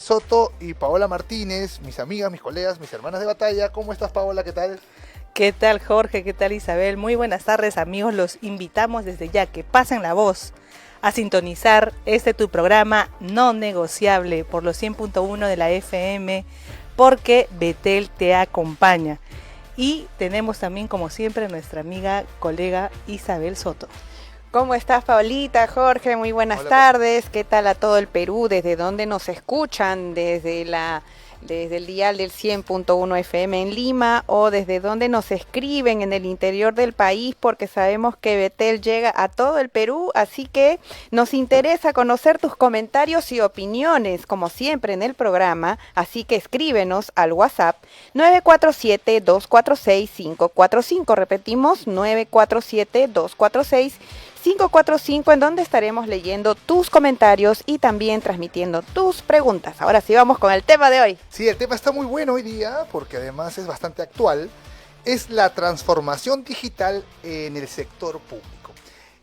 Soto y Paola Martínez, mis amigas, mis colegas, mis hermanas de batalla. ¿Cómo estás, Paola? ¿Qué tal? ¿Qué tal, Jorge? ¿Qué tal, Isabel? Muy buenas tardes, amigos. Los invitamos desde ya que pasen la voz a sintonizar tu programa no negociable por los 100.1 de la FM, porque Betel te acompaña. Y tenemos también, como siempre, nuestra amiga, colega Isabel Soto. ¿Cómo estás, Paolita, Jorge? Muy buenas tardes. ¿Qué tal a todo el Perú? ¿Desde dónde nos escuchan? ¿Desde el dial del 100.1 FM en Lima, o desde dónde nos escriben en el interior del país? Porque sabemos que Betel llega a todo el Perú, así que nos interesa conocer tus comentarios y opiniones, como siempre en el programa, así que escríbenos al WhatsApp 947-246-545, repetimos, 947-246-545, en donde estaremos leyendo tus comentarios y también transmitiendo tus preguntas. Ahora sí, vamos con el tema de hoy. Sí, el tema está muy bueno hoy día, porque además es bastante actual. Es la transformación digital en el sector público.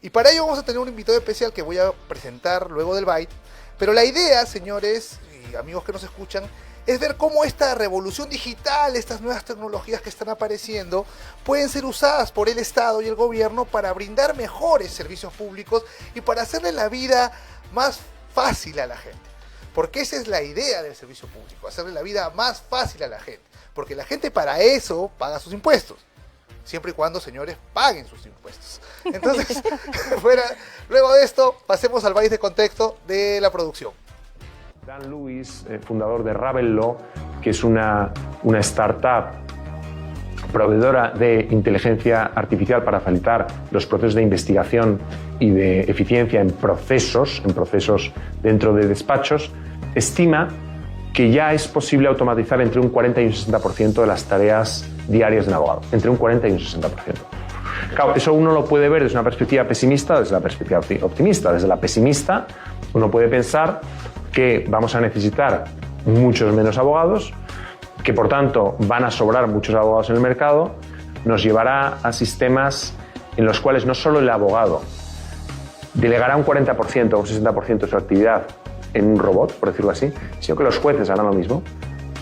Y para ello vamos a tener un invitado especial que voy a presentar luego del Byte. Pero la idea, señores y amigos que nos escuchan, es ver cómo esta revolución digital, estas nuevas tecnologías que están apareciendo, pueden ser usadas por el Estado y el gobierno para brindar mejores servicios públicos y para hacerle la vida más fácil a la gente. Porque esa es la idea del servicio público, hacerle la vida más fácil a la gente. Porque la gente para eso paga sus impuestos. Siempre y cuando, señores, paguen sus impuestos. Entonces, luego de esto, pasemos al país de contexto de la producción. Dan Lewis, fundador de Ravello, que es una startup proveedora de inteligencia artificial para facilitar los procesos de investigación y de eficiencia en procesos dentro de despachos, estima que ya es posible automatizar entre un 40 y un 60% de las tareas diarias de un abogado, entre un 40 y un 60%. Claro, eso uno lo puede ver desde una perspectiva pesimista o desde la perspectiva optimista. Desde la pesimista, uno puede pensar que vamos a necesitar muchos menos abogados, que por tanto van a sobrar muchos abogados en el mercado, nos llevará a sistemas en los cuales no solo el abogado delegará un 40% o un 60% de su actividad en un robot, por decirlo así, sino que los jueces harán lo mismo,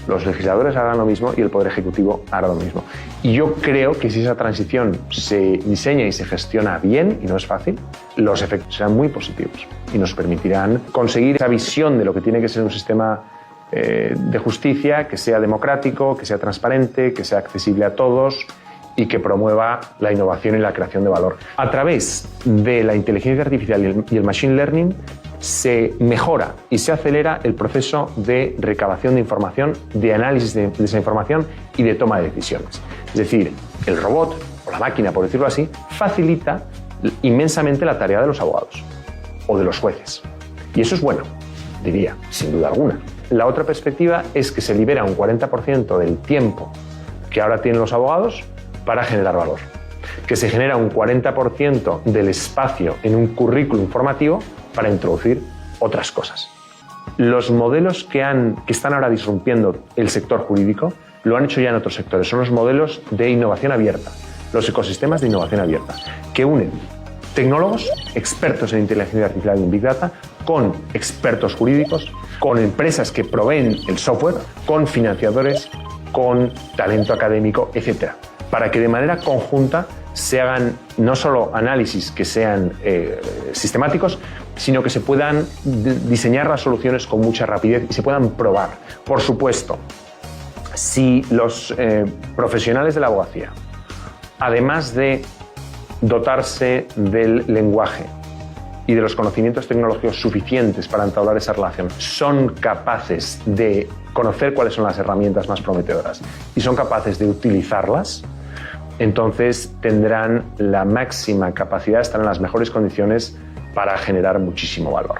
los legisladores harán lo mismo y el Poder Ejecutivo hará lo mismo. Y yo creo que si esa transición se diseña y se gestiona bien, y no es fácil, los efectos serán muy positivos y nos permitirán conseguir esa visión de lo que tiene que ser un sistema de justicia que sea democrático, que sea transparente, que sea accesible a todos y que promueva la innovación y la creación de valor. A través de la inteligencia artificial y el machine learning se mejora y se acelera el proceso de recabación de información, de análisis de esa información y de toma de decisiones. Es decir, el robot, o la máquina, por decirlo así, facilita inmensamente la tarea de los abogados o de los jueces. Y eso es bueno, diría, sin duda alguna. La otra perspectiva es que se libera un 40% del tiempo que ahora tienen los abogados para generar valor. Que se genera un 40% del espacio en un currículum formativo para introducir otras cosas. Los modelos que están ahora disrumpiendo el sector jurídico lo han hecho ya en otros sectores. Son los modelos de innovación abierta, los ecosistemas de innovación abierta, que unen tecnólogos, expertos en inteligencia artificial y en Big Data, con expertos jurídicos, con empresas que proveen el software, con financiadores, con talento académico, etc. Para que de manera conjunta se hagan no solo análisis que sean sistemáticos, sino que se puedan diseñar las soluciones con mucha rapidez y se puedan probar. Por supuesto, si los profesionales de la abogacía, además de dotarse del lenguaje y de los conocimientos tecnológicos suficientes para entablar esa relación, son capaces de conocer cuáles son las herramientas más prometedoras y son capaces de utilizarlas, entonces tendrán la máxima capacidad, estarán en las mejores condiciones para generar muchísimo valor.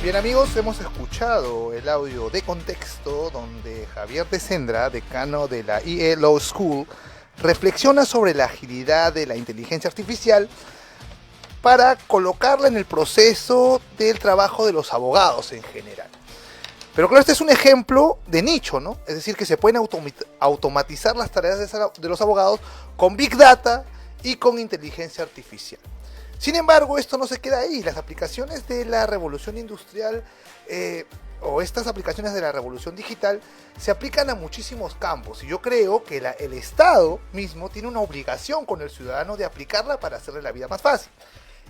Bien, amigos, hemos escuchado el audio de contexto donde Javier de Sendra, decano de la IE Law School, reflexiona sobre la agilidad de la inteligencia artificial para colocarla en el proceso del trabajo de los abogados en general. Pero claro, este es un ejemplo de nicho, ¿no? Es decir, que se pueden automatizar las tareas de los abogados con Big Data y con inteligencia artificial. Sin embargo, esto no se queda ahí. Las aplicaciones de la revolución industrial o estas aplicaciones de la revolución digital se aplican a muchísimos campos, y yo creo que el Estado mismo tiene una obligación con el ciudadano de aplicarla para hacerle la vida más fácil.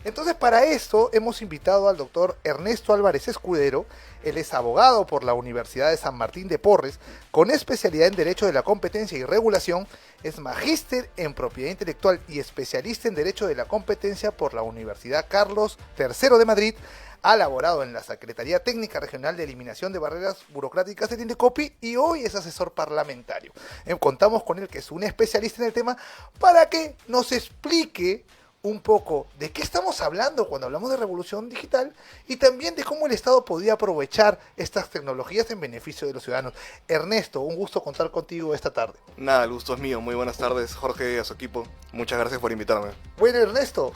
Entonces, para esto hemos invitado al doctor Ernesto Álvarez Escudero. Él es abogado por la Universidad de San Martín de Porres, con especialidad en Derecho de la Competencia y Regulación. Es magíster en Propiedad Intelectual y especialista en Derecho de la Competencia por la Universidad Carlos III de Madrid. Ha laborado en la Secretaría Técnica Regional de Eliminación de Barreras Burocráticas del INDECOPI y hoy es asesor parlamentario. Contamos con él, que es un especialista en el tema, para que nos explique un poco de qué estamos hablando cuando hablamos de revolución digital y también de cómo el Estado podía aprovechar estas tecnologías en beneficio de los ciudadanos. Ernesto, un gusto contar contigo esta tarde. Nada, el gusto es mío. Muy buenas tardes, Jorge, y a su equipo. Muchas gracias por invitarme. Bueno, Ernesto,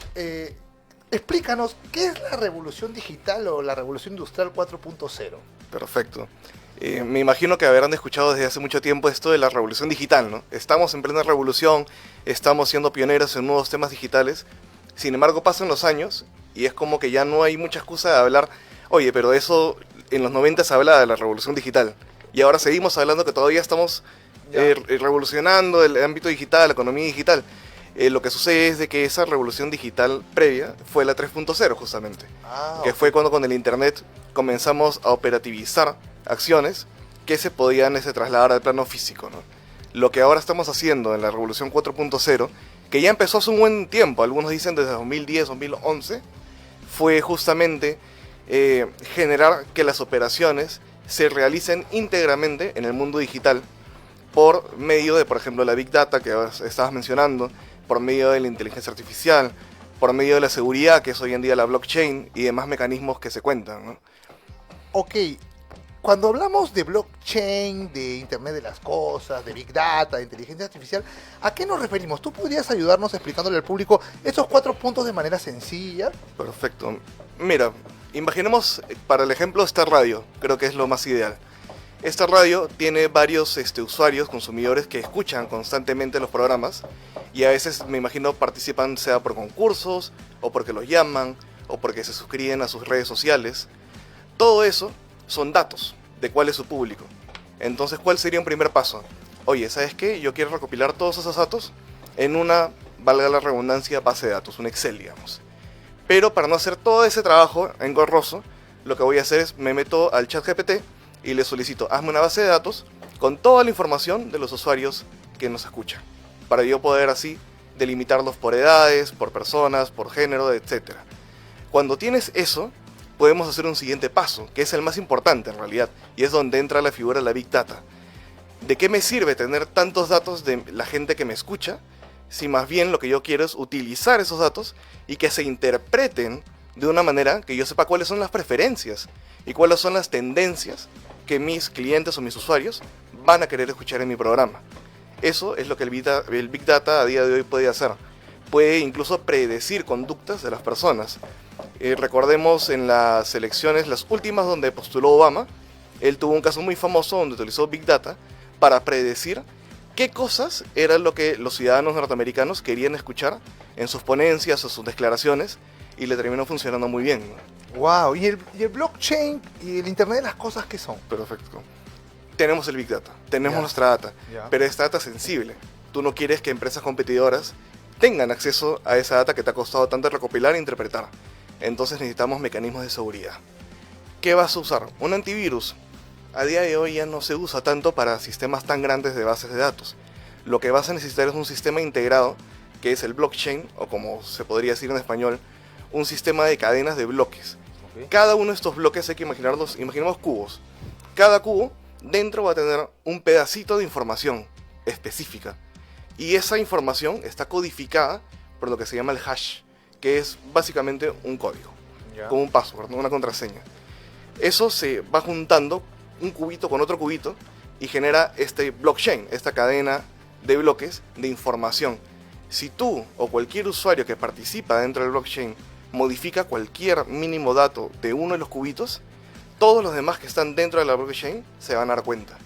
explícanos, ¿qué es la revolución digital o la revolución industrial 4.0? Perfecto. Me imagino que habrán escuchado desde hace mucho tiempo esto de la revolución digital, ¿no? Estamos en plena revolución, estamos siendo pioneros en nuevos temas digitales. Sin embargo, pasan los años y es como que ya no hay mucha excusa de hablar, oye, pero eso en los 90 se hablaba de la revolución digital. Y ahora seguimos hablando que todavía estamos revolucionando el ámbito digital, la economía digital. Lo que sucede es de que esa revolución digital previa fue la 3.0 justamente, que fue cuando con el internet comenzamos a operativizar acciones que se podían trasladar al plano físico, ¿no? Lo que ahora estamos haciendo en la revolución 4.0, que ya empezó hace un buen tiempo, algunos dicen desde 2010, 2011, fue justamente generar que las operaciones se realicen íntegramente en el mundo digital por medio de, por ejemplo, la Big Data que estabas mencionando, por medio de la inteligencia artificial, por medio de la seguridad, que es hoy en día la blockchain, y demás mecanismos que se cuentan, ¿no? Ok, cuando hablamos de blockchain, de Internet de las Cosas, de Big Data, de inteligencia artificial, ¿a qué nos referimos? ¿Tú podrías ayudarnos explicándole al público estos 4 puntos de manera sencilla? Perfecto. Mira, imaginemos para el ejemplo esta radio, creo que es lo más ideal. Esta radio tiene varios usuarios, consumidores que escuchan constantemente los programas y a veces, me imagino, participan sea por concursos o porque los llaman o porque se suscriben a sus redes sociales. Todo eso son datos de cuál es su público. Entonces, ¿cuál sería un primer paso? Oye, ¿sabes qué? Yo quiero recopilar todos esos datos en una, valga la redundancia, base de datos, un Excel, digamos. Pero para no hacer todo ese trabajo engorroso, lo que voy a hacer es, me meto al ChatGPT y le solicito, hazme una base de datos con toda la información de los usuarios que nos escuchan, para yo poder así delimitarlos por edades, por personas, por género, etc. Cuando tienes eso, podemos hacer un siguiente paso, que es el más importante en realidad, y es donde entra la figura de la Big Data. ¿De qué me sirve tener tantos datos de la gente que me escucha, si más bien lo que yo quiero es utilizar esos datos y que se interpreten de una manera que yo sepa cuáles son las preferencias y cuáles son las tendencias que mis clientes o mis usuarios van a querer escuchar en mi programa? Eso es lo que el Big Data a día de hoy puede hacer. Puede incluso predecir conductas de las personas. Recordemos en las elecciones, las últimas donde postuló Obama, él tuvo un caso muy famoso donde utilizó Big Data para predecir qué cosas era lo que los ciudadanos norteamericanos querían escuchar en sus ponencias o sus declaraciones, y le terminó funcionando muy bien, ¿no? Wow, ¿y el blockchain y el Internet de las Cosas qué son? Perfecto. Tenemos el Big Data, tenemos nuestra data, pero esta data sensible. Tú no quieres que empresas competidoras tengan acceso a esa data que te ha costado tanto recopilar e interpretar. Entonces necesitamos mecanismos de seguridad. ¿Qué vas a usar? Un antivirus. A día de hoy ya no se usa tanto para sistemas tan grandes de bases de datos. Lo que vas a necesitar es un sistema integrado, que es el blockchain, o como se podría decir en español, un sistema de cadenas de bloques. Okay. Cada uno de estos bloques hay que imaginarlos, imaginemos cubos. Cada cubo dentro va a tener un pedacito de información específica. Y esa información está codificada por lo que se llama el hash, que es básicamente un código, como un password, ¿no? Una contraseña. Eso se va juntando un cubito con otro cubito y genera este blockchain, esta cadena de bloques de información. Si tú o cualquier usuario que participa dentro del blockchain modifica cualquier mínimo dato de uno de los cubitos, todos los demás que están dentro de la blockchain se van a dar cuenta.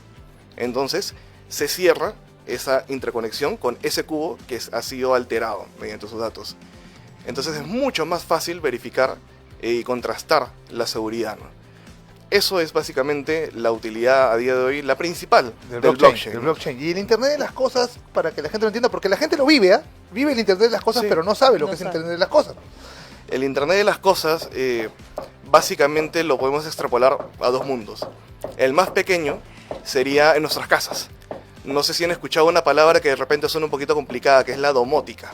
Entonces se cierra esa interconexión con ese cubo que ha sido alterado mediante sus datos. Entonces es mucho más fácil verificar y contrastar la seguridad, ¿no? Eso es básicamente la utilidad a día de hoy, la principal del blockchain. Del blockchain. Y el Internet de las cosas, para que la gente lo entienda, porque la gente lo vive, ¿eh? Vive el Internet de las cosas, Sí. pero no sabe lo No que es sabe. Internet de las cosas. El Internet de las cosas, básicamente lo podemos extrapolar a dos mundos. El más pequeño sería en nuestras casas. No sé si han escuchado una palabra que de repente suena un poquito complicada, que es la domótica,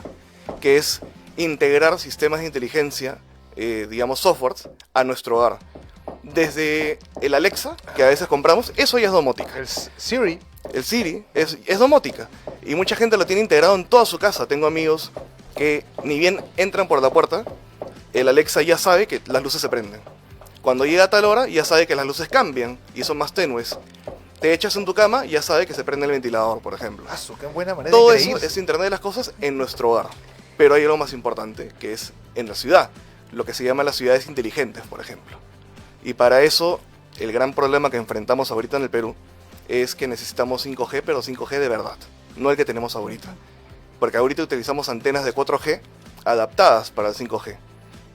que es integrar sistemas de inteligencia, digamos softwares, a nuestro hogar. Desde el Alexa, que a veces compramos, eso ya es domótica. El Siri, El Siri es domótica y mucha gente lo tiene integrado en toda su casa. Tengo amigos que ni bien entran por la puerta, el Alexa ya sabe que las luces se prenden. Cuando llega a tal hora, ya sabe que las luces cambian y son más tenues. Te echas en tu cama y ya sabe que se prende el ventilador, por ejemplo. qué buena manera Todo de eso creerse. es Internet de las cosas en nuestro hogar. Pero hay algo más importante, que es en la ciudad, lo que se llama las ciudades inteligentes, por ejemplo. Y para eso, el gran problema que enfrentamos ahorita en el Perú es que necesitamos 5G, pero 5G de verdad, no el que tenemos ahorita. Porque ahorita utilizamos antenas de 4G adaptadas para el 5G,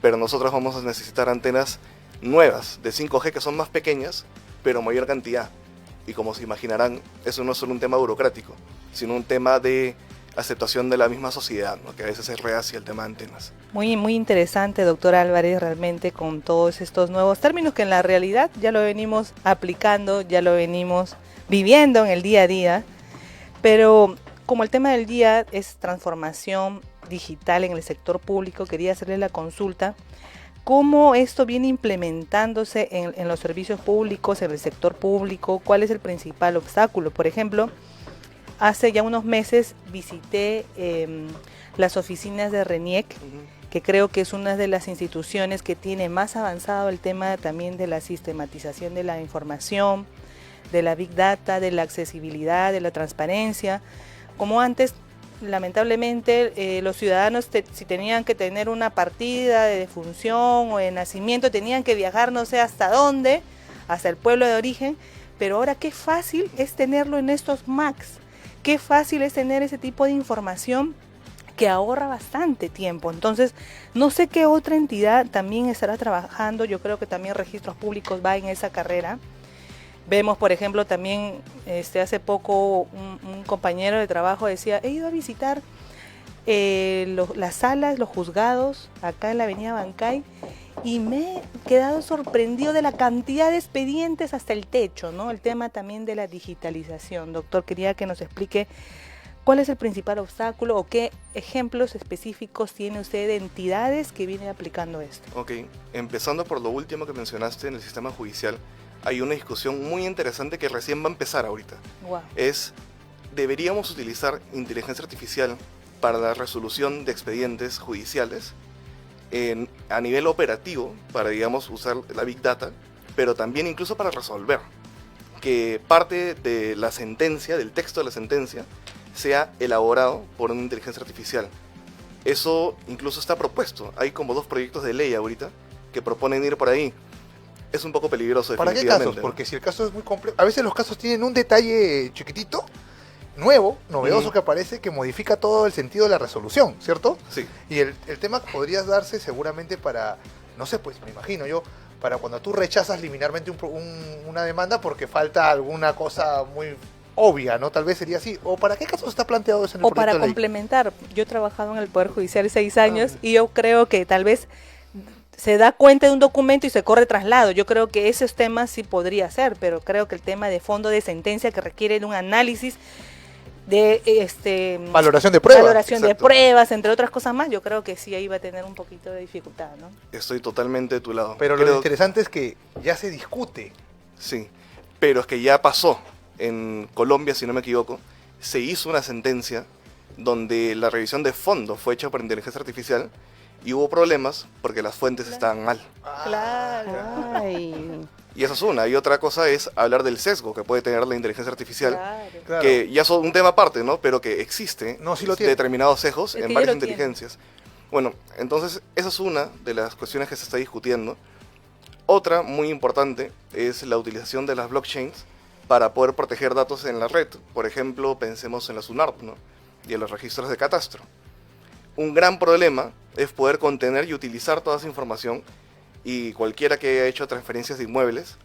pero nosotros vamos a necesitar antenas nuevas de 5G que son más pequeñas, pero mayor cantidad. Y como se imaginarán, eso no es solo un tema burocrático, sino un tema de aceptación de la misma sociedad, ¿no? Que a veces es reacia el tema de antenas. Muy, muy interesante, doctor Álvarez, realmente con todos estos nuevos términos que en la realidad ya lo venimos aplicando, ya lo venimos viviendo en el día a día, pero como el tema del día es transformación digital en el sector público, quería hacerle la consulta. ¿Cómo esto viene implementándose en los servicios públicos, en el sector público? ¿Cuál es el principal obstáculo? Por ejemplo, hace ya unos meses visité las oficinas de RENIEC, que creo que es una de las instituciones que tiene más avanzado el tema también de la sistematización de la información, de la Big Data, de la accesibilidad, de la transparencia. Como antes, lamentablemente, los ciudadanos si tenían que tener una partida de defunción o de nacimiento, tenían que viajar no sé hasta dónde, hasta el pueblo de origen, pero ahora qué fácil es tenerlo en estos Macs. Qué fácil es tener ese tipo de información que ahorra bastante tiempo. Entonces, no sé qué otra entidad también estará trabajando. Yo creo que también Registros Públicos va en esa carrera. Vemos, por ejemplo, también hace poco un compañero de trabajo decía, he ido a visitar las salas, los juzgados, acá en la avenida Bancay, y me he quedado sorprendido de la cantidad de expedientes hasta el techo, ¿no? El tema también de la digitalización. Doctor, quería que nos explique cuál es el principal obstáculo o qué ejemplos específicos tiene usted de entidades que vienen aplicando esto. Ok, empezando por lo último que mencionaste en el sistema judicial, hay una discusión muy interesante que recién va a empezar ahorita. Wow. ¿Deberíamos utilizar inteligencia artificial para la resolución de expedientes judiciales a nivel operativo, para, digamos, usar la Big Data, pero también incluso para resolver? Que parte de la sentencia, del texto de la sentencia, sea elaborado por una inteligencia artificial. Eso incluso está propuesto. Hay como 2 proyectos de ley ahorita que proponen ir por ahí. Es un poco peligroso, ¿Para qué definitivamente. casos? Porque si el caso es muy complejo, a veces los casos tienen un detalle chiquitito, nuevo, novedoso que aparece, que modifica todo el sentido de la resolución, ¿cierto? Sí. Y el tema podría darse seguramente para, no sé, pues me imagino yo, para cuando tú rechazas liminarmente una demanda porque falta alguna cosa muy obvia, ¿no? Tal vez sería así. ¿O para qué casos está planteado eso en el O para proyecto de ley? complementar, yo he trabajado en el Poder Judicial 6 años y yo creo que tal vez se da cuenta de un documento y se corre traslado. Yo creo que esos temas sí podría ser, pero creo que el tema de fondo de sentencia que requiere de un análisis de Valoración de pruebas. valoración de Exacto. pruebas, entre otras cosas más, yo creo que sí ahí va a tener un poquito de dificultad, ¿no? Estoy totalmente de tu lado. Pero lo Creo- interesante es que ya se discute. Sí, pero es que ya pasó en Colombia, si no me equivoco, se hizo una sentencia donde la revisión de fondo fue hecha por inteligencia artificial y hubo problemas porque las fuentes estaban mal. Claro. Ay, Y eso es una. Y otra cosa es hablar del sesgo que puede tener la inteligencia artificial, Claro. Claro. que ya son un tema aparte, ¿no? Pero que existe No, sí lo tiene. determinados sesgos Es en que varias ya lo tiene. inteligencias. Bueno, entonces esa es una de las cuestiones que se está discutiendo. Otra muy importante es la utilización de las blockchains para poder proteger datos en la red. Por ejemplo, pensemos en la SUNARP, ¿no? Y en los registros de catastro. Un gran problema es poder contener y utilizar toda esa información, y cualquiera que haya hecho transferencias de inmuebles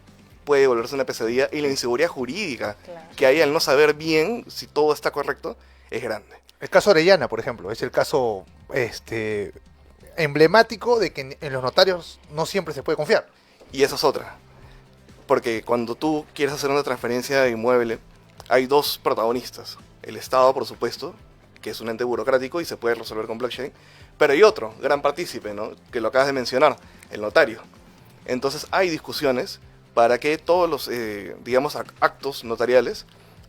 puede volverse una pesadilla, y la inseguridad jurídica que hay al no saber bien si todo está correcto es grande. El caso Orellana, por ejemplo, es el caso emblemático de que en los notarios no siempre se puede confiar. Y esa es otra, porque cuando tú quieres hacer una transferencia de inmueble, hay dos protagonistas. El Estado, por supuesto, que es un ente burocrático y se puede resolver con blockchain, pero hay otro gran partícipe, ¿no?, que lo acabas de mencionar, el notario. Entonces hay discusiones para que todos los, digamos, actos notariales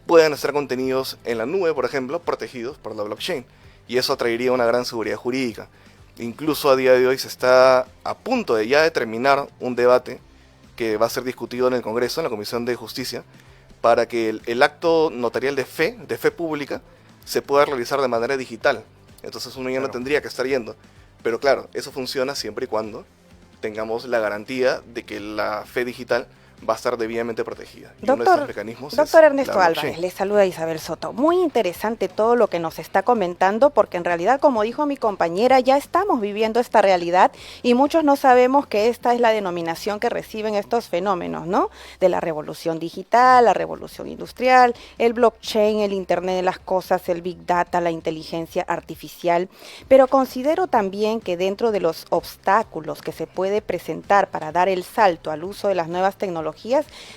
puedan ser contenidos en la nube, por ejemplo, protegidos por la blockchain. Y eso traería una gran seguridad jurídica. Incluso a día de hoy se está a punto de ya terminar un debate que va a ser discutido en el Congreso, en la Comisión de Justicia, para que el acto notarial de fe pública, se pueda realizar de manera digital. Entonces uno ya no tendría que estar yendo. Pero claro, eso funciona siempre y cuando tengamos la garantía de que la fe digital va a estar debidamente protegida. Y uno de estos mecanismos Doctor es Ernesto la Álvarez, blockchain. le saluda Isabel Soto. Muy interesante todo lo que nos está comentando, porque en realidad, como dijo mi compañera, ya estamos viviendo esta realidad y muchos no sabemos que esta es la denominación que reciben estos fenómenos, ¿no? De la revolución digital, la revolución industrial, el blockchain, el Internet de las cosas, el Big Data, la inteligencia artificial. Pero considero también que dentro de los obstáculos que se puede presentar para dar el salto al uso de las nuevas tecnologías,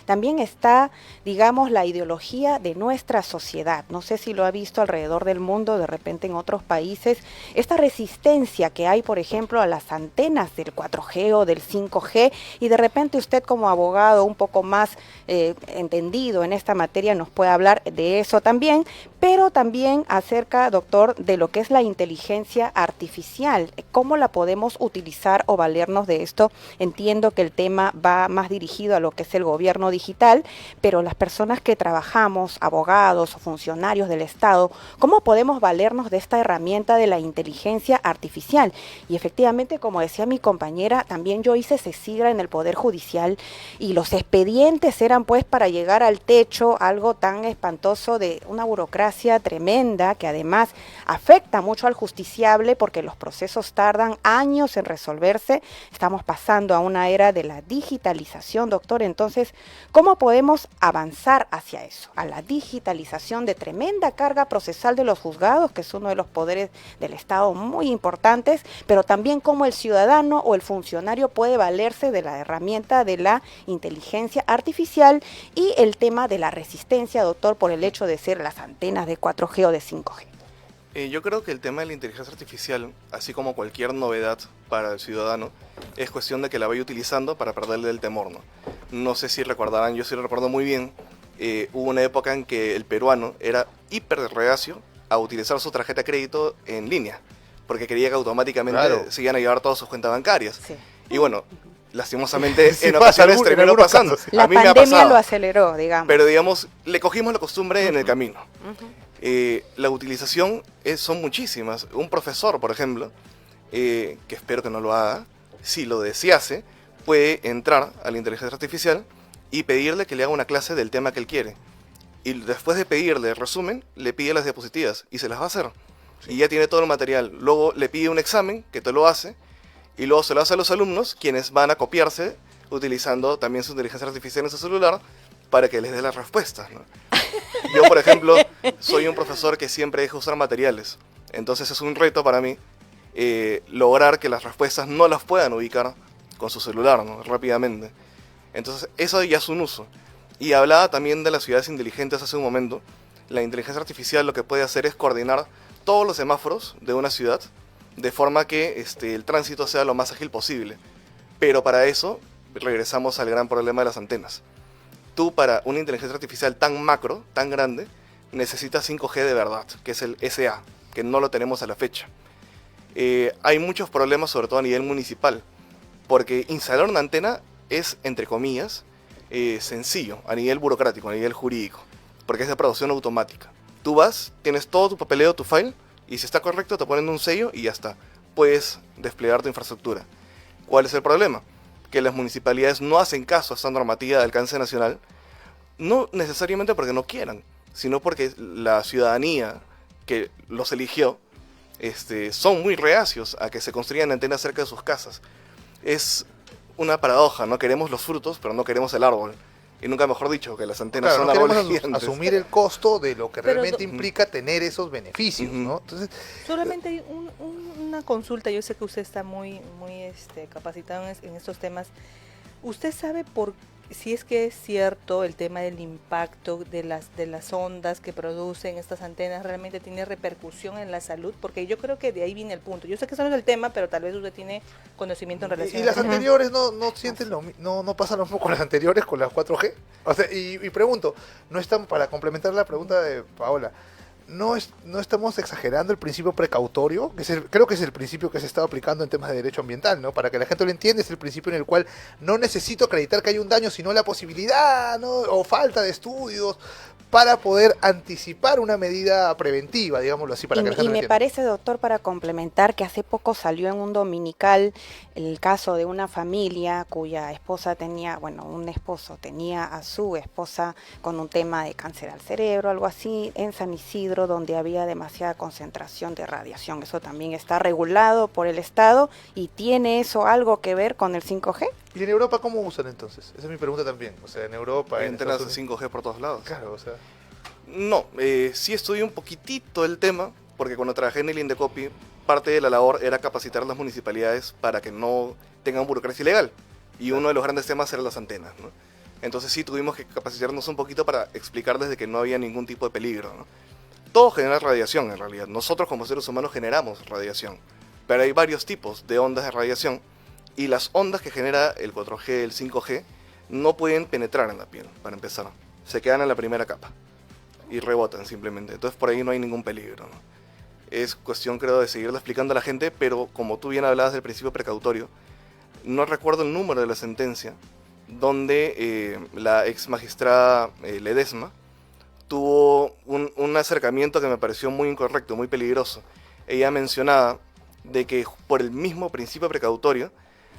también está, digamos, la ideología de nuestra sociedad. No sé si lo ha visto alrededor del mundo, de repente en otros países, esta resistencia que hay, por ejemplo, a las antenas del 4G o del 5G, y de repente usted, como abogado un poco más entendido en esta materia, nos puede hablar de eso también, pero también acerca, doctor, de lo que es la inteligencia artificial. ¿Cómo la podemos utilizar o valernos de esto? Entiendo que el tema va más dirigido a lo que es el gobierno digital, pero las personas que trabajamos, abogados o funcionarios del Estado, ¿cómo podemos valernos de esta herramienta de la inteligencia artificial? Y efectivamente, como decía mi compañera, también yo hice CECIGRA en el Poder Judicial y los expedientes eran pues para llegar al techo, algo tan espantoso, de una burocracia tremenda que además afecta mucho al justiciable porque los procesos tardan años en resolverse. Estamos pasando a una era de la digitalización, doctor. Entonces, ¿cómo podemos avanzar hacia eso? A la digitalización de tremenda carga procesal de los juzgados, que es uno de los poderes del Estado muy importantes, pero también cómo el ciudadano o el funcionario puede valerse de la herramienta de la inteligencia artificial, y el tema de la resistencia, doctor, por el hecho de ser las antenas de 4G o de 5G. Yo creo que el tema de la inteligencia artificial, así como cualquier novedad para el ciudadano, es cuestión de que la vaya utilizando para perderle el temor, ¿no? No sé si recordarán, yo sí lo recuerdo muy bien, hubo una época en que el peruano era hiper reacio a utilizar su tarjeta de crédito en línea, porque creía que automáticamente se iban a llevar todas sus cuentas bancarias. Sí. Y bueno, lastimosamente Sí, en pasa, ocasiones terminó algunos pasando. casos, sí. La A mí me ha pandemia pasado. lo aceleró, digamos. Pero digamos, le cogimos la costumbre en el camino. La utilización son muchísimas. Un profesor, por ejemplo, que espero que no lo haga, si lo desease, puede entrar a la inteligencia artificial y pedirle que le haga una clase del tema que él quiere. Y después de pedirle el resumen, le pide las diapositivas y se las va a hacer. Y ya tiene todo el material. Luego le pide un examen que te lo hace y luego se lo hace a los alumnos, quienes van a copiarse utilizando también su inteligencia artificial en su celular para que les dé las respuestas, ¿no? Yo, por ejemplo, soy un profesor que siempre deja usar materiales. Entonces es un reto para mí lograr que las respuestas no las puedan ubicar con su celular, ¿no?, rápidamente. Entonces eso ya es un uso. Y hablaba también de las ciudades inteligentes hace un momento. La inteligencia artificial lo que puede hacer es coordinar todos los semáforos de una ciudad de forma que el tránsito sea lo más ágil posible. Pero para eso regresamos al gran problema de las antenas. Tú, para una inteligencia artificial tan macro, tan grande, necesitas 5G de verdad, que es el SA, que no lo tenemos a la fecha. Hay muchos problemas, sobre todo a nivel municipal, porque instalar una antena es, entre comillas, sencillo, a nivel burocrático, a nivel jurídico, porque es de producción automática. Tú vas, tienes todo tu papeleo, tu file, y si está correcto te ponen un sello y ya está. Puedes desplegar tu infraestructura. ¿Cuál es el problema? Que las municipalidades no hacen caso a esta normativa de alcance nacional, no necesariamente porque no quieran, sino porque la ciudadanía que los eligió son muy reacios a que se construyan antenas cerca de sus casas. Es una paradoja, ¿no? Queremos los frutos, pero no queremos el árbol. Y nunca mejor dicho, que las antenas Claro, son no árboles queremos gigantes. asumir el costo de lo que Pero realmente implica tener esos beneficios, ¿no? Entonces, Solamente hay una consulta. Yo sé que usted está muy capacitado en estos temas. ¿Usted sabe si es que es cierto el tema del impacto de las ondas que producen estas antenas realmente tiene repercusión en la salud? Porque yo creo que de ahí viene el punto. Yo sé que eso no es el tema, pero tal vez usted tiene conocimiento en relación y a las eso. anteriores no sienten no pasan lo mismo con las anteriores, con las 4G. O sea, y pregunto, no están, para complementar la pregunta de Paola, no estamos exagerando el principio precautorio, que creo que es el principio que se está aplicando en temas de derecho ambiental, ¿no? Para que la gente lo entienda, es el principio en el cual no necesito acreditar que hay un daño, sino la posibilidad, ¿no? O falta de estudios para poder anticipar una medida preventiva, digámoslo así, para que la gente Y lo me entienda. parece, doctor, para complementar, que hace poco salió en un dominical el caso de una familia cuya esposa tenía, bueno, un esposo tenía a su esposa con un tema de cáncer al cerebro, algo así, en San Isidro, donde había demasiada concentración de radiación. Eso también está regulado por el Estado, y ¿tiene eso algo que ver con el 5G? ¿Y en Europa cómo usan entonces? Esa es mi pregunta también. O sea, en Europa, Hay en antenas Estados de Unidos. 5G por todos lados. Claro, o sea. No, sí estudié un poquitito el tema, porque cuando trabajé en el Indecopi, parte de la labor era capacitar a las municipalidades para que no tengan burocracia ilegal. Y uno de los grandes temas era las antenas, ¿no? Entonces sí tuvimos que capacitarnos un poquito para explicarles de que no había ningún tipo de peligro, ¿no? Todo genera radiación en realidad. Nosotros como seres humanos generamos radiación. Pero hay varios tipos de ondas de radiación, y las ondas que genera el 4G, el 5G, no pueden penetrar en la piel, para empezar. Se quedan en la primera capa y rebotan simplemente. Entonces por ahí no hay ningún peligro, ¿no? Es cuestión, creo, de seguirlo explicando a la gente, pero como tú bien hablabas del principio precautorio, no recuerdo el número de la sentencia, donde la ex magistrada Ledesma tuvo un acercamiento que me pareció muy incorrecto, muy peligroso. Ella mencionaba de que por el mismo principio precautorio,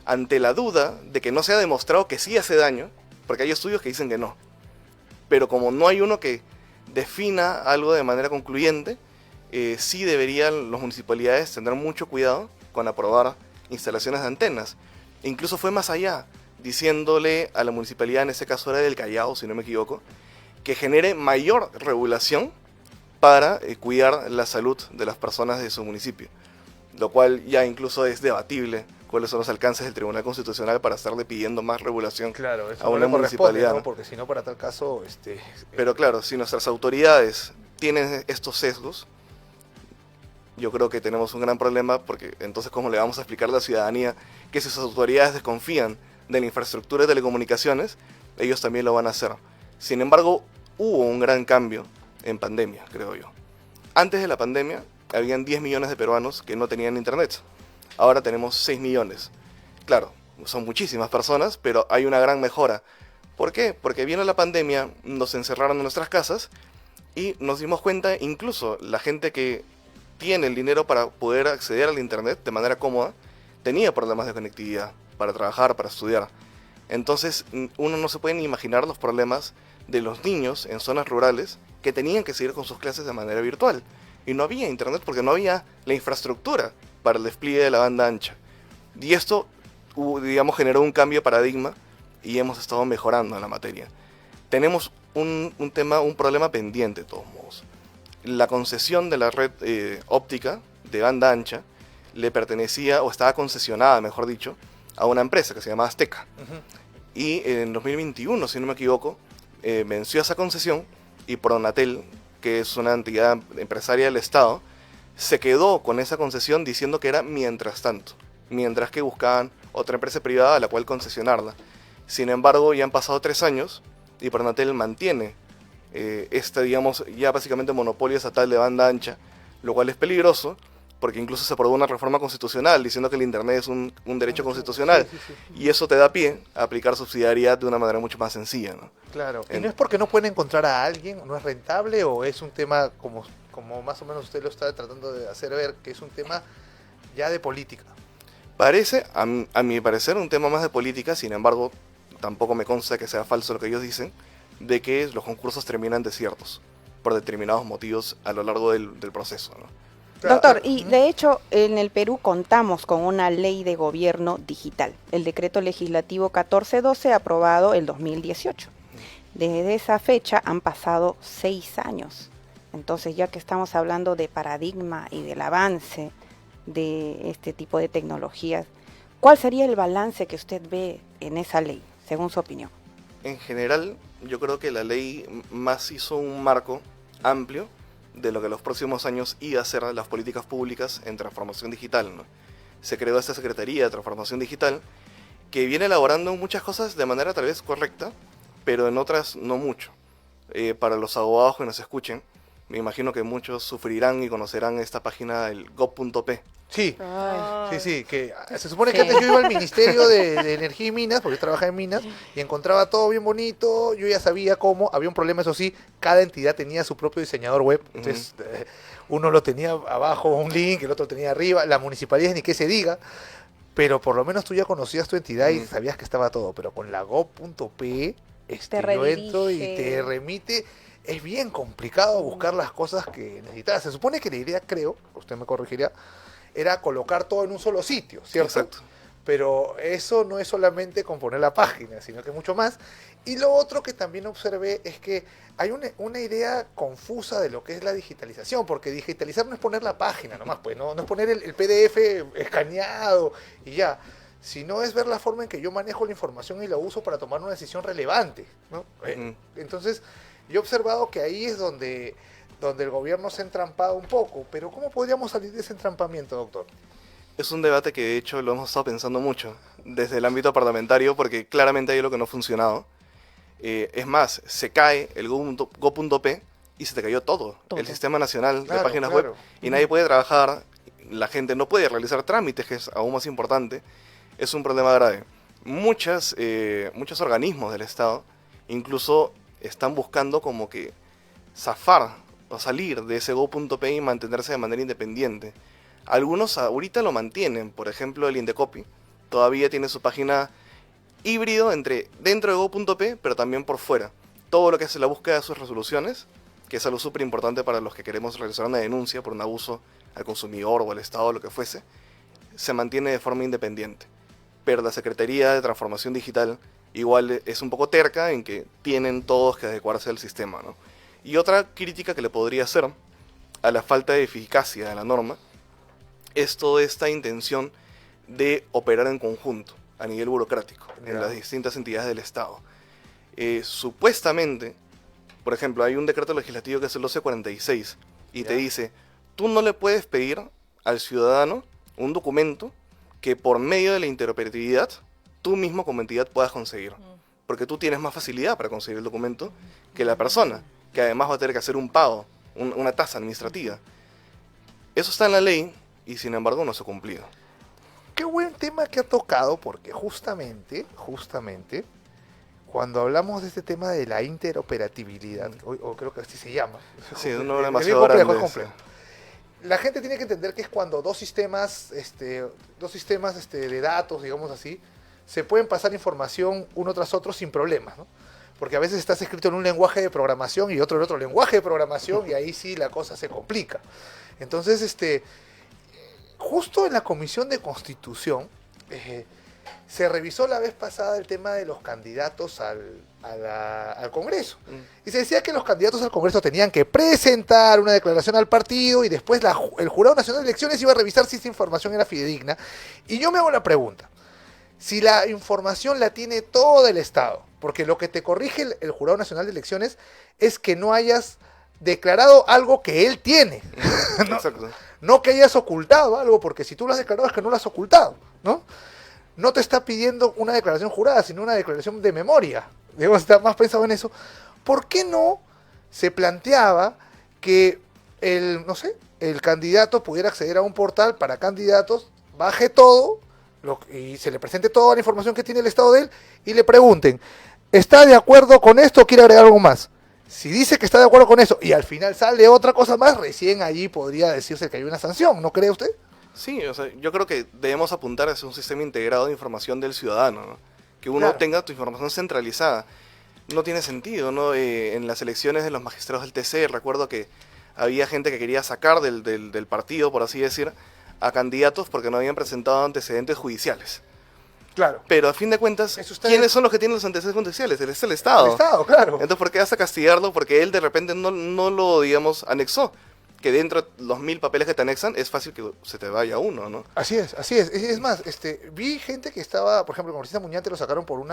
ante la duda de que no se ha demostrado que sí hace daño, porque hay estudios que dicen que no, pero como no hay uno que defina algo de manera concluyente, sí deberían las municipalidades tener mucho cuidado con aprobar instalaciones de antenas. E incluso fue más allá, diciéndole a la municipalidad, en ese caso era del Callao, si no me equivoco, que genere mayor regulación para cuidar la salud de las personas de su municipio, lo cual ya incluso es debatible cuáles son los alcances del Tribunal Constitucional para estarle pidiendo más regulación Claro, eso a una no le corresponde, municipalidad, ¿no? ¿no? Porque si no, para tal caso, Pero claro, si nuestras autoridades tienen estos sesgos, yo creo que tenemos un gran problema, porque entonces ¿cómo le vamos a explicar a la ciudadanía que si sus autoridades desconfían de la infraestructura de telecomunicaciones, ellos también lo van a hacer? Sin embargo, hubo un gran cambio en pandemia, creo yo. Antes de la pandemia, habían 10 millones de peruanos que no tenían internet. Ahora tenemos 6 millones. Claro, son muchísimas personas, pero hay una gran mejora. ¿Por qué? Porque vino la pandemia, nos encerraron en nuestras casas y nos dimos cuenta, incluso la gente que tiene el dinero para poder acceder al internet de manera cómoda, tenía problemas de conectividad para trabajar, para estudiar. Entonces, uno no se puede ni imaginar los problemas de los niños en zonas rurales que tenían que seguir con sus clases de manera virtual. Y no había internet porque no había la infraestructura para el despliegue de la banda ancha. Y esto, digamos, generó un cambio de paradigma y hemos estado mejorando en la materia. Tenemos un problema pendiente de todos modos. La concesión de la red óptica de banda ancha le pertenecía, o estaba concesionada, mejor dicho, a una empresa que se llama Azteca. Y en 2021, si no me equivoco, venció esa concesión y Pronatel, que es una entidad empresaria del Estado, se quedó con esa concesión diciendo que era mientras tanto, mientras que buscaban otra empresa privada a la cual concesionarla. Sin embargo, ya han pasado 3 años y Pronatel mantiene digamos, ya básicamente monopolio estatal de banda ancha, lo cual es peligroso, porque incluso se aprobó una reforma constitucional diciendo que el internet es un derecho constitucional, y eso te da pie a aplicar subsidiariedad de una manera mucho más sencilla, ¿no? Claro. ¿Y no es porque no pueden encontrar a alguien, no es rentable, o es un tema, como más o menos usted lo está tratando de hacer ver, que es un tema ya de política? Parece, a mi parecer, un tema más de política. Sin embargo, tampoco me consta que sea falso lo que ellos dicen, de que los concursos terminan desiertos por determinados motivos a lo largo del proceso, ¿no? Doctor, y de hecho en el Perú contamos con una ley de gobierno digital, el decreto legislativo 1412 aprobado el 2018. Desde esa fecha han pasado 6 años. Entonces, ya que estamos hablando de paradigma y del avance de este tipo de tecnologías, ¿cuál sería el balance que usted ve en esa ley, según su opinión? En general, yo creo que la ley más hizo un marco amplio de lo que en los próximos años iba a ser las políticas públicas en transformación digital, ¿no? Se creó esta Secretaría de Transformación Digital que viene elaborando muchas cosas de manera tal vez correcta, pero en otras no mucho. Para los abogados que nos escuchen, me imagino que muchos sufrirán y conocerán esta página, el gov.p. Sí, Ay. sí, que se supone que Sí. antes yo iba al Ministerio de Energía y Minas, porque yo trabajaba en minas, y encontraba todo bien bonito, yo ya sabía cómo, había un problema, eso sí, cada entidad tenía su propio diseñador web, entonces uno lo tenía abajo un link, el otro tenía arriba, la municipalidad ni qué se diga, pero por lo menos tú ya conocías tu entidad y sabías que estaba todo, pero con la gov.p, yo entro y te remite. Es bien complicado buscar las cosas que necesitas. Se supone que la idea, creo, usted me corregiría, era colocar todo en un solo sitio, ¿cierto? Exacto. Pero eso no es solamente componer la página, sino que mucho más. Y lo otro que también observé es que hay una idea confusa de lo que es la digitalización, porque digitalizar no es poner la página nomás, pues no es poner el PDF escaneado y ya, sino es ver la forma en que yo manejo la información y la uso para tomar una decisión relevante, ¿no? Entonces, yo he observado que ahí es donde el gobierno se ha entrampado un poco, pero ¿cómo podríamos salir de ese entrampamiento, doctor? Es un debate que de hecho lo hemos estado pensando mucho desde el ámbito parlamentario porque claramente hay algo que no ha funcionado. Es más, se cae el go.p y se te cayó todo. El Sistema Nacional de Páginas Web, y nadie puede trabajar, la gente no puede realizar trámites, que es aún más importante. Es un problema grave. Muchos organismos del Estado incluso están buscando como que zafar o salir de ese go.p y mantenerse de manera independiente. Algunos ahorita lo mantienen, por ejemplo el Indecopi todavía tiene su página híbrido dentro de go.p, pero también por fuera. Todo lo que hace la búsqueda de sus resoluciones, que es algo súper importante para los que queremos realizar una denuncia por un abuso al consumidor o al Estado o lo que fuese, se mantiene de forma independiente. Pero la Secretaría de Transformación Digital igual es un poco terca en que tienen todos que adecuarse al sistema, ¿no? Y otra crítica que le podría hacer a la falta de eficacia de la norma es toda esta intención de operar en conjunto a nivel burocrático en las distintas entidades del Estado. Supuestamente, por ejemplo, hay un decreto legislativo que es el 1246 y te dice, tú no le puedes pedir al ciudadano un documento que por medio de la interoperabilidad tú mismo como entidad puedas conseguir, porque tú tienes más facilidad para conseguir el documento que la persona, que además va a tener que hacer un pago, una tasa administrativa. Eso está en la ley y sin embargo no se ha cumplido. Qué buen tema que ha tocado, porque justamente, cuando hablamos de este tema de la interoperabilidad, o creo que así se llama. Sí, es no demasiado grande. La gente tiene que entender que es cuando dos sistemas de datos, digamos así, se pueden pasar información uno tras otro sin problemas, ¿no? Porque a veces estás escrito en un lenguaje de programación y otro en otro lenguaje de programación y ahí sí la cosa se complica. Entonces, justo en la Comisión de Constitución se revisó la vez pasada el tema de los candidatos al Congreso. Y se decía que los candidatos al Congreso tenían que presentar una declaración al partido y después el Jurado Nacional de Elecciones iba a revisar si esa información era fidedigna. Y yo me hago la pregunta, si la información la tiene todo el Estado, porque lo que te corrige el Jurado Nacional de Elecciones es que no hayas declarado algo que él tiene. ¿No? Exacto. No que hayas ocultado algo, porque si tú lo has declarado es que no lo has ocultado, ¿no? No te está pidiendo una declaración jurada, sino una declaración de memoria. Debemos estar más pensado en eso. ¿Por qué no se planteaba que el candidato pudiera acceder a un portal para candidatos, baje todo y se le presente toda la información que tiene el Estado de él y le pregunten, ¿está de acuerdo con esto o quiere agregar algo más? Si dice que está de acuerdo con eso y al final sale otra cosa más, recién allí podría decirse que hay una sanción, ¿no cree usted? Sí, o sea, yo creo que debemos apuntar hacia un sistema integrado de información del ciudadano, ¿no? Que uno tenga tu información centralizada. No tiene sentido, ¿no? En las elecciones de los magistrados del TC, recuerdo que había gente que quería sacar del partido, por así decir, a candidatos porque no habían presentado antecedentes judiciales. Claro. Pero a fin de cuentas, ¿quiénes son los que tienen los antecedentes judiciales? Es el Estado. El Estado, claro. Entonces, ¿por qué vas a castigarlo? Porque él de repente no lo, digamos, anexó. Que dentro de los 1000 papeles que te anexan, es fácil que se te vaya uno, ¿no? Así es, así es. Es más, vi gente que estaba, por ejemplo, el congresista Muñante lo sacaron por un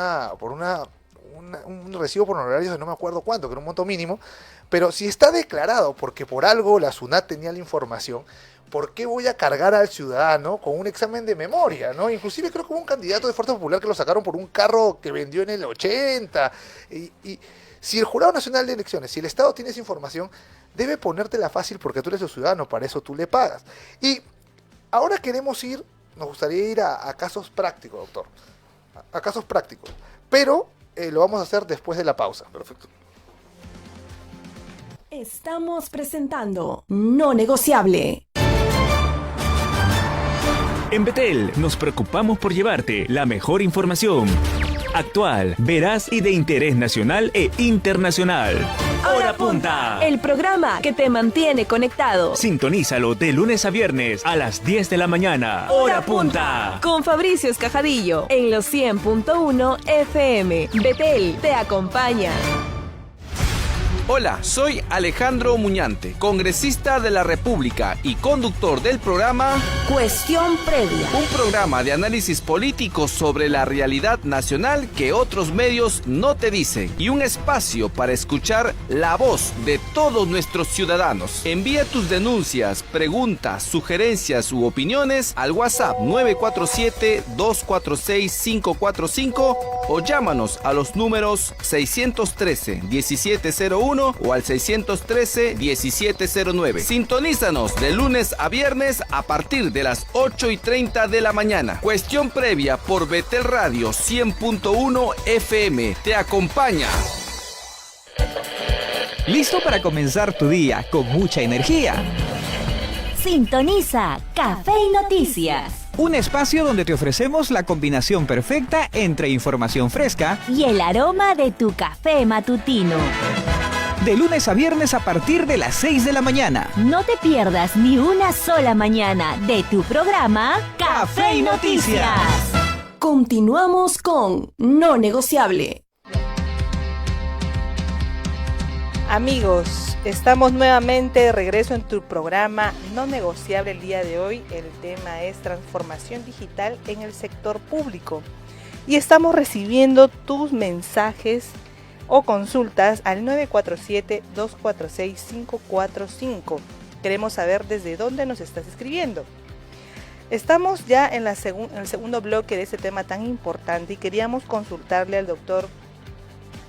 recibo por honorarios de no me acuerdo cuánto, que era un monto mínimo, pero si está declarado porque por algo la SUNAT tenía la información, ¿por qué voy a cargar al ciudadano con un examen de memoria, ¿no? Inclusive creo que hubo un candidato de Fuerza Popular que lo sacaron por un carro que vendió en el 80, y si el Jurado Nacional de Elecciones, si el Estado tiene esa información, debe ponértela fácil porque tú eres el ciudadano, para eso tú le pagas. Y ahora nos gustaría ir a casos prácticos, doctor, a casos prácticos, pero lo vamos a hacer después de la pausa. Perfecto. Estamos presentando No Negociable. En Betel nos preocupamos por llevarte la mejor información. Actual, veraz y de interés nacional e internacional. Hora Punta. El programa que te mantiene conectado. Sintonízalo de lunes a viernes a las 10 de la mañana. Hora Punta. Con Fabricio Escajadillo en los 100.1 FM. Betel te acompaña. Hola, soy Alejandro Muñante, congresista de la República y conductor del programa Cuestión Previa. Un programa de análisis político sobre la realidad nacional que otros medios no te dicen y un espacio para escuchar la voz de todos nuestros ciudadanos. Envía tus denuncias, preguntas, sugerencias u opiniones al WhatsApp 947-246-545 o llámanos a los números 613-1701 o al 613-1709. Sintonízanos de lunes a viernes a partir de las 8:30 de la mañana. Cuestión Previa por Betel Radio 100.1 FM. Te acompaña. ¿Listo para comenzar tu día con mucha energía? Sintoniza Café y Noticias. Un espacio donde te ofrecemos la combinación perfecta entre información fresca y el aroma de tu café matutino. De lunes a viernes a partir de las 6 de la mañana. No te pierdas ni una sola mañana de tu programa Café y Noticias. Continuamos con No Negociable. Amigos, estamos nuevamente de regreso en tu programa No Negociable el día de hoy. El tema es transformación digital en el sector público. Y estamos recibiendo tus mensajes o consultas al 947-246-545. Queremos saber desde dónde nos estás escribiendo. Estamos ya en el segundo bloque de este tema tan importante y queríamos consultarle al doctor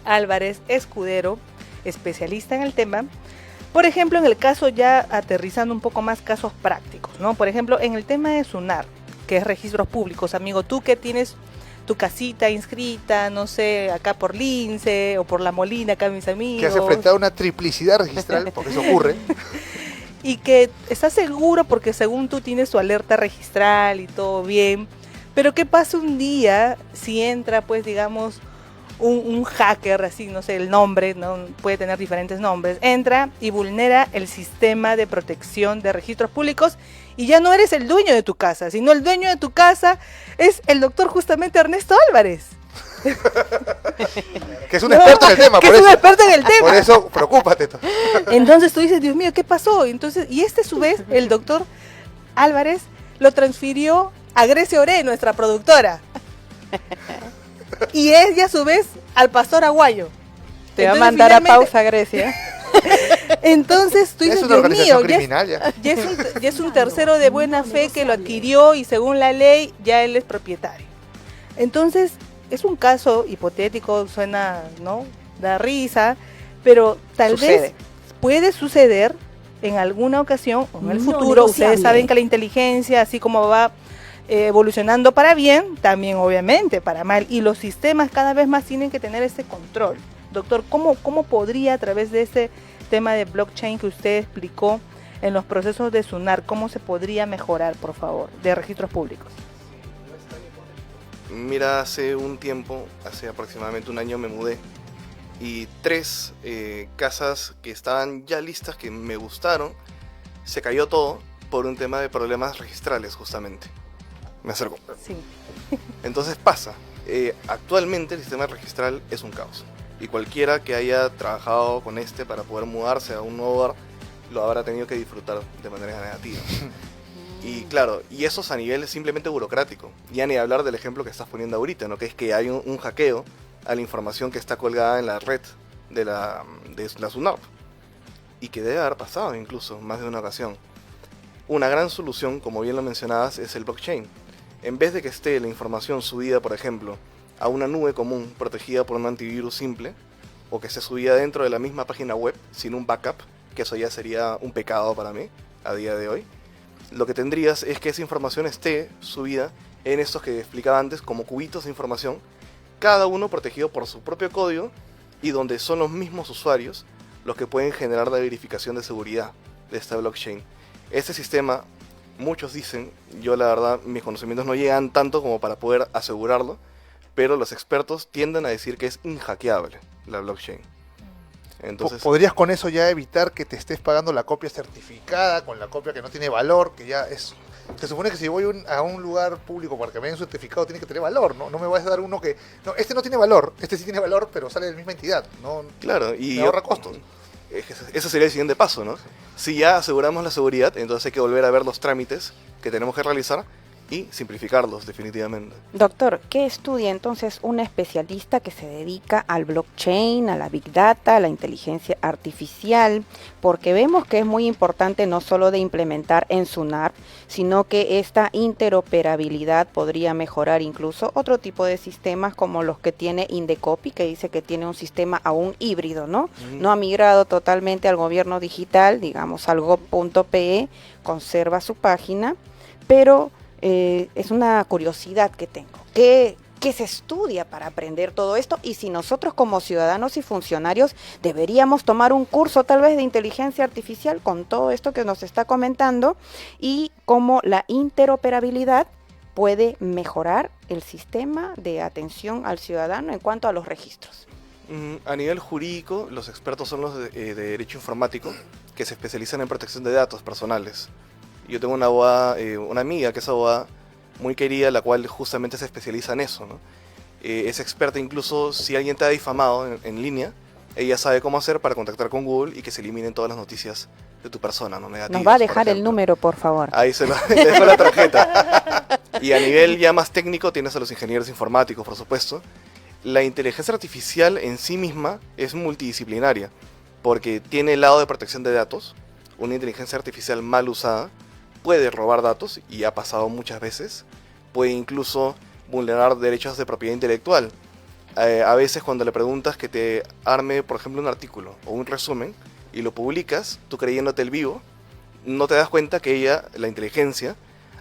Álvarez Escudero, especialista en el tema. Por ejemplo, en el caso ya aterrizando un poco más casos prácticos, ¿no? Por ejemplo, en el tema de SUNAR, que es registros públicos, amigo, tú que tienes tu casita inscrita, no sé, acá por Lince o por La Molina, acá mis amigos. Que has enfrentado una triplicidad registral, porque eso ocurre. Y que estás seguro porque según tú tienes tu alerta registral y todo bien, pero ¿qué pasa un día si entra, pues digamos, un hacker, así, no sé, el nombre, ¿no? Puede tener diferentes nombres, entra y vulnera el sistema de protección de registros públicos y ya no eres el dueño de tu casa, sino el dueño de tu casa es el doctor justamente Ernesto Álvarez. Que es un experto en el tema, que es un experto en el tema. Por eso, preocúpate. Entonces tú dices, Dios mío, ¿qué pasó? Entonces, y a su vez, el doctor Álvarez lo transfirió a Grecia Oré, nuestra productora. Y ella a su vez al pastor Aguayo. Te va a mandar a pausa, Grecia. Entonces tú dices, es una Dios organización mío, criminal, ya es un tercero de buena fe que lo adquirió y según la ley ya él es propietario. Entonces es un caso hipotético, suena, ¿no? Da risa, pero tal vez puede suceder en alguna ocasión o en el futuro. Ustedes saben que la inteligencia, así como va evolucionando para bien, también obviamente para mal, y los sistemas cada vez más tienen que tener ese control. Doctor, ¿cómo podría a través de ese tema de blockchain que usted explicó en los procesos de SUNAR, cómo se podría mejorar, por favor, de registros públicos? Mira, hace un tiempo, hace aproximadamente un año me mudé y 3 casas que estaban ya listas, que me gustaron, se cayó todo por un tema de problemas registrales, justamente. Me acerco. Sí. Entonces pasa. Actualmente el sistema registral es un caos. Y cualquiera que haya trabajado con para poder mudarse a un nuevo hogar, lo habrá tenido que disfrutar de manera negativa. Y claro, y eso es a nivel simplemente burocrático. Ya ni hablar del ejemplo que estás poniendo ahorita, ¿no? Que es que hay un hackeo a la información que está colgada en la red de la SUNARP. Y que debe haber pasado incluso más de una ocasión. Una gran solución, como bien lo mencionabas, es el blockchain. En vez de que esté la información subida, por ejemplo, a una nube común protegida por un antivirus simple, o que esté subida dentro de la misma página web sin un backup, que eso ya sería un pecado para mí a día de hoy, lo que tendrías es que esa información esté subida en estos que explicaba antes como cubitos de información, cada uno protegido por su propio código y donde son los mismos usuarios los que pueden generar la verificación de seguridad de esta blockchain. Este sistema, muchos dicen, yo la verdad mis conocimientos no llegan tanto como para poder asegurarlo, pero los expertos tienden a decir que es inhackeable la blockchain. Entonces, ¿podrías con eso ya evitar que te estés pagando la copia certificada con la copia que no tiene valor? Que ya es... Se supone que si voy a un lugar público para que me den un certificado tiene que tener valor, ¿no? No me vas a dar uno que... No, este no tiene valor, este sí tiene valor, pero sale de la misma entidad, ¿no? Claro, y me ahorra costos. Ese sería el siguiente paso, ¿no? Si ya aseguramos la seguridad, entonces hay que volver a ver los trámites que tenemos que realizar y simplificarlos definitivamente. Doctor, ¿qué estudia entonces un especialista que se dedica al blockchain, a la big data, a la inteligencia artificial? Porque vemos que es muy importante no solo de implementar en SUNARP, sino que esta interoperabilidad podría mejorar incluso otro tipo de sistemas como los que tiene Indecopi, que dice que tiene un sistema aún híbrido, ¿no? No ha migrado totalmente al gobierno digital, digamos al gov.pe, conserva su página, pero es una curiosidad que tengo. ¿Qué se estudia para aprender todo esto? Y si nosotros como ciudadanos y funcionarios deberíamos tomar un curso tal vez de inteligencia artificial con todo esto que nos está comentando y cómo la interoperabilidad puede mejorar el sistema de atención al ciudadano en cuanto a los registros. A nivel jurídico, los expertos son los de derecho informático que se especializan en protección de datos personales. Yo tengo una abogada, una amiga que es abogada muy querida, la cual justamente se especializa en eso, ¿no? Es experta incluso si alguien te ha difamado en línea, ella sabe cómo hacer para contactar con Google y que se eliminen todas las noticias de tu persona, ¿no? Negativas. Nos va a dejar el número, por favor. Ahí se lo dejo la tarjeta. Y a nivel ya más técnico tienes a los ingenieros informáticos, por supuesto. La inteligencia artificial en sí misma es multidisciplinaria, porque tiene el lado de protección de datos. Una inteligencia artificial mal usada puede robar datos, y ha pasado muchas veces. Puede incluso vulnerar derechos de propiedad intelectual. A veces cuando le preguntas que te arme, por ejemplo, un artículo o un resumen, y lo publicas, tú creyéndote el vivo, no te das cuenta que ella, la inteligencia,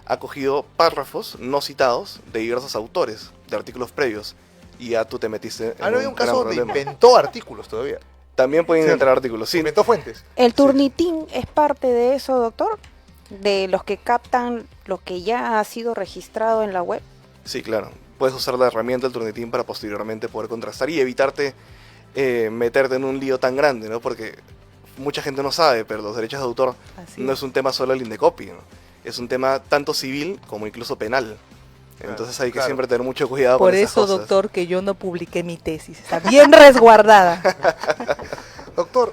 ha cogido párrafos no citados de diversos autores, de artículos previos, y ya tú te metiste en no hay un caso donde inventó artículos todavía. También pueden inventar artículos, sí. Inventó fuentes. ¿El Turnitin es parte de eso, doctor? ¿De los que captan lo que ya ha sido registrado en la web? Sí, claro. Puedes usar la herramienta del Turnitin para posteriormente poder contrastar y evitarte meterte en un lío tan grande, ¿no? Porque mucha gente no sabe, pero los derechos de autor no es un tema solo del Indecopi, ¿no? Es un tema tanto civil como incluso penal. Entonces hay que siempre tener mucho cuidado con esas cosas. Por eso, doctor, que yo no publiqué mi tesis. Está bien resguardada. Doctor,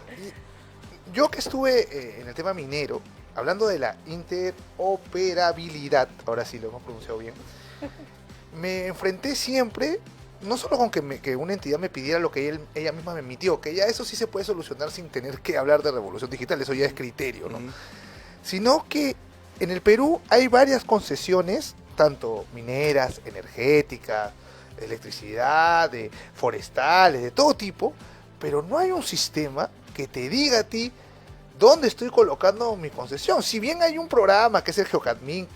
yo que estuve en el tema minero, hablando de la interoperabilidad, ahora sí lo hemos pronunciado bien, me enfrenté siempre, no solo con que una entidad me pidiera lo que ella misma me emitió, que ya eso sí se puede solucionar sin tener que hablar de revolución digital, eso ya es criterio, ¿no? Sino que en el Perú hay varias concesiones, tanto mineras, energéticas, de electricidad, de forestales, de todo tipo, pero no hay un sistema que te diga a ti dónde estoy colocando mi concesión. Si bien hay un programa que es el GeoCadmin,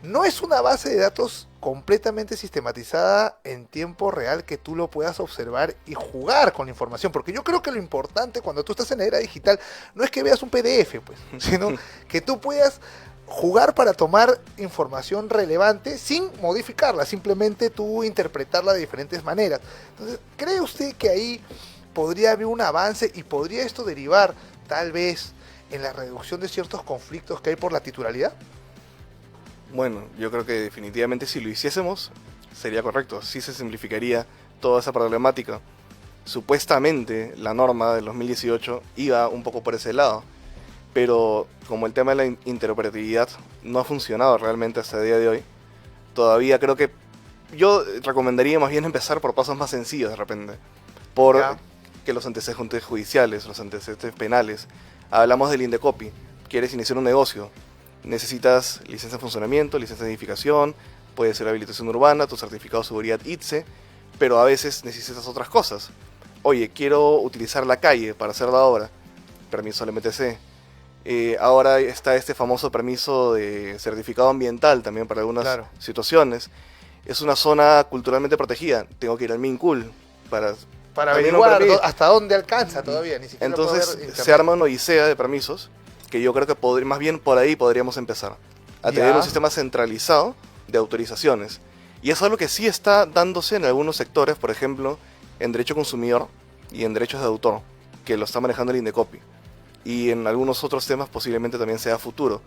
no es una base de datos completamente sistematizada en tiempo real que tú lo puedas observar y jugar con la información, porque yo creo que lo importante cuando tú estás en la era digital no es que veas un PDF, pues, sino que tú puedas jugar para tomar información relevante sin modificarla, simplemente tú interpretarla de diferentes maneras. Entonces, ¿cree usted que ahí podría haber un avance y podría esto derivar tal vez en la reducción de ciertos conflictos que hay por la titularidad? Bueno, yo creo que definitivamente si lo hiciésemos sería correcto, sí se simplificaría toda esa problemática. Supuestamente la norma del 2018 iba un poco por ese lado, pero como el tema de la interoperatividad no ha funcionado realmente hasta el día de hoy, todavía creo que yo recomendaría más bien empezar por pasos más sencillos de repente, por que los antecedentes judiciales, los antecedentes penales. Hablamos del Indecopi, quieres iniciar un negocio, necesitas licencia de funcionamiento, licencia de edificación, puede ser habilitación urbana, tu certificado de seguridad ITSE, pero a veces necesitas otras cosas. Oye, quiero utilizar la calle para hacer la obra, permiso al MTC. Ahora está este famoso permiso de certificado ambiental también para algunas situaciones. Es una zona culturalmente protegida, tengo que ir al MINCUL para averiguar hasta dónde alcanza todavía. Ni siquiera entonces se arma una odisea de permisos que yo creo que más bien por ahí podríamos empezar a tener un sistema centralizado de autorizaciones. Y es algo que sí está dándose en algunos sectores, por ejemplo, en derecho consumidor y en derechos de autor, que lo está manejando el Indecopi. Y en algunos otros temas posiblemente también sea futuro.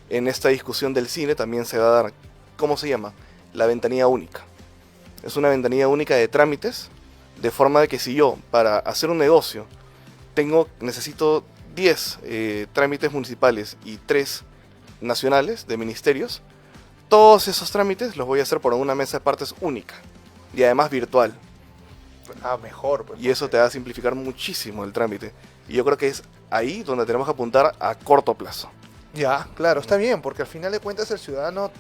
En esta discusión del cine también se va a dar, ¿cómo se llama? La ventanilla única. Es una ventanilla única de trámites, de forma de que si yo, para hacer un negocio, necesito 10 trámites municipales y 3 nacionales de ministerios, todos esos trámites los voy a hacer por una mesa de partes única y además virtual. Mejor. Y eso te va a simplificar muchísimo el trámite. Y yo creo que es ahí donde tenemos que apuntar a corto plazo. Ya, claro, está bien, porque al final de cuentas el ciudadano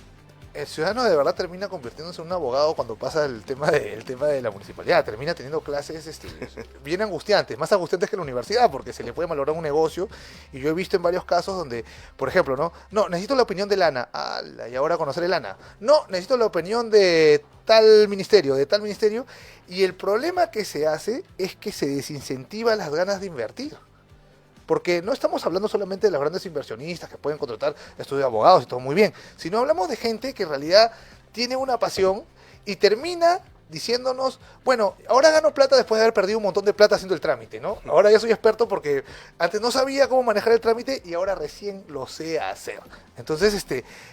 de verdad termina convirtiéndose en un abogado cuando pasa el tema de la municipalidad. Termina teniendo clases bien angustiantes, más angustiantes que la universidad, porque se le puede malograr un negocio. Y yo he visto en varios casos donde, por ejemplo, no, necesito la opinión de Lana. Y ahora conocer el Lana. No, necesito la opinión de tal ministerio. Y el problema que se hace es que se desincentiva las ganas de invertir. Porque no estamos hablando solamente de los grandes inversionistas que pueden contratar estudios de abogados y todo muy bien, sino hablamos de gente que en realidad tiene una pasión y termina diciéndonos, bueno, ahora gano plata después de haber perdido un montón de plata haciendo el trámite, ¿no? Ahora ya soy experto porque antes no sabía cómo manejar el trámite y ahora recién lo sé hacer. Entonces,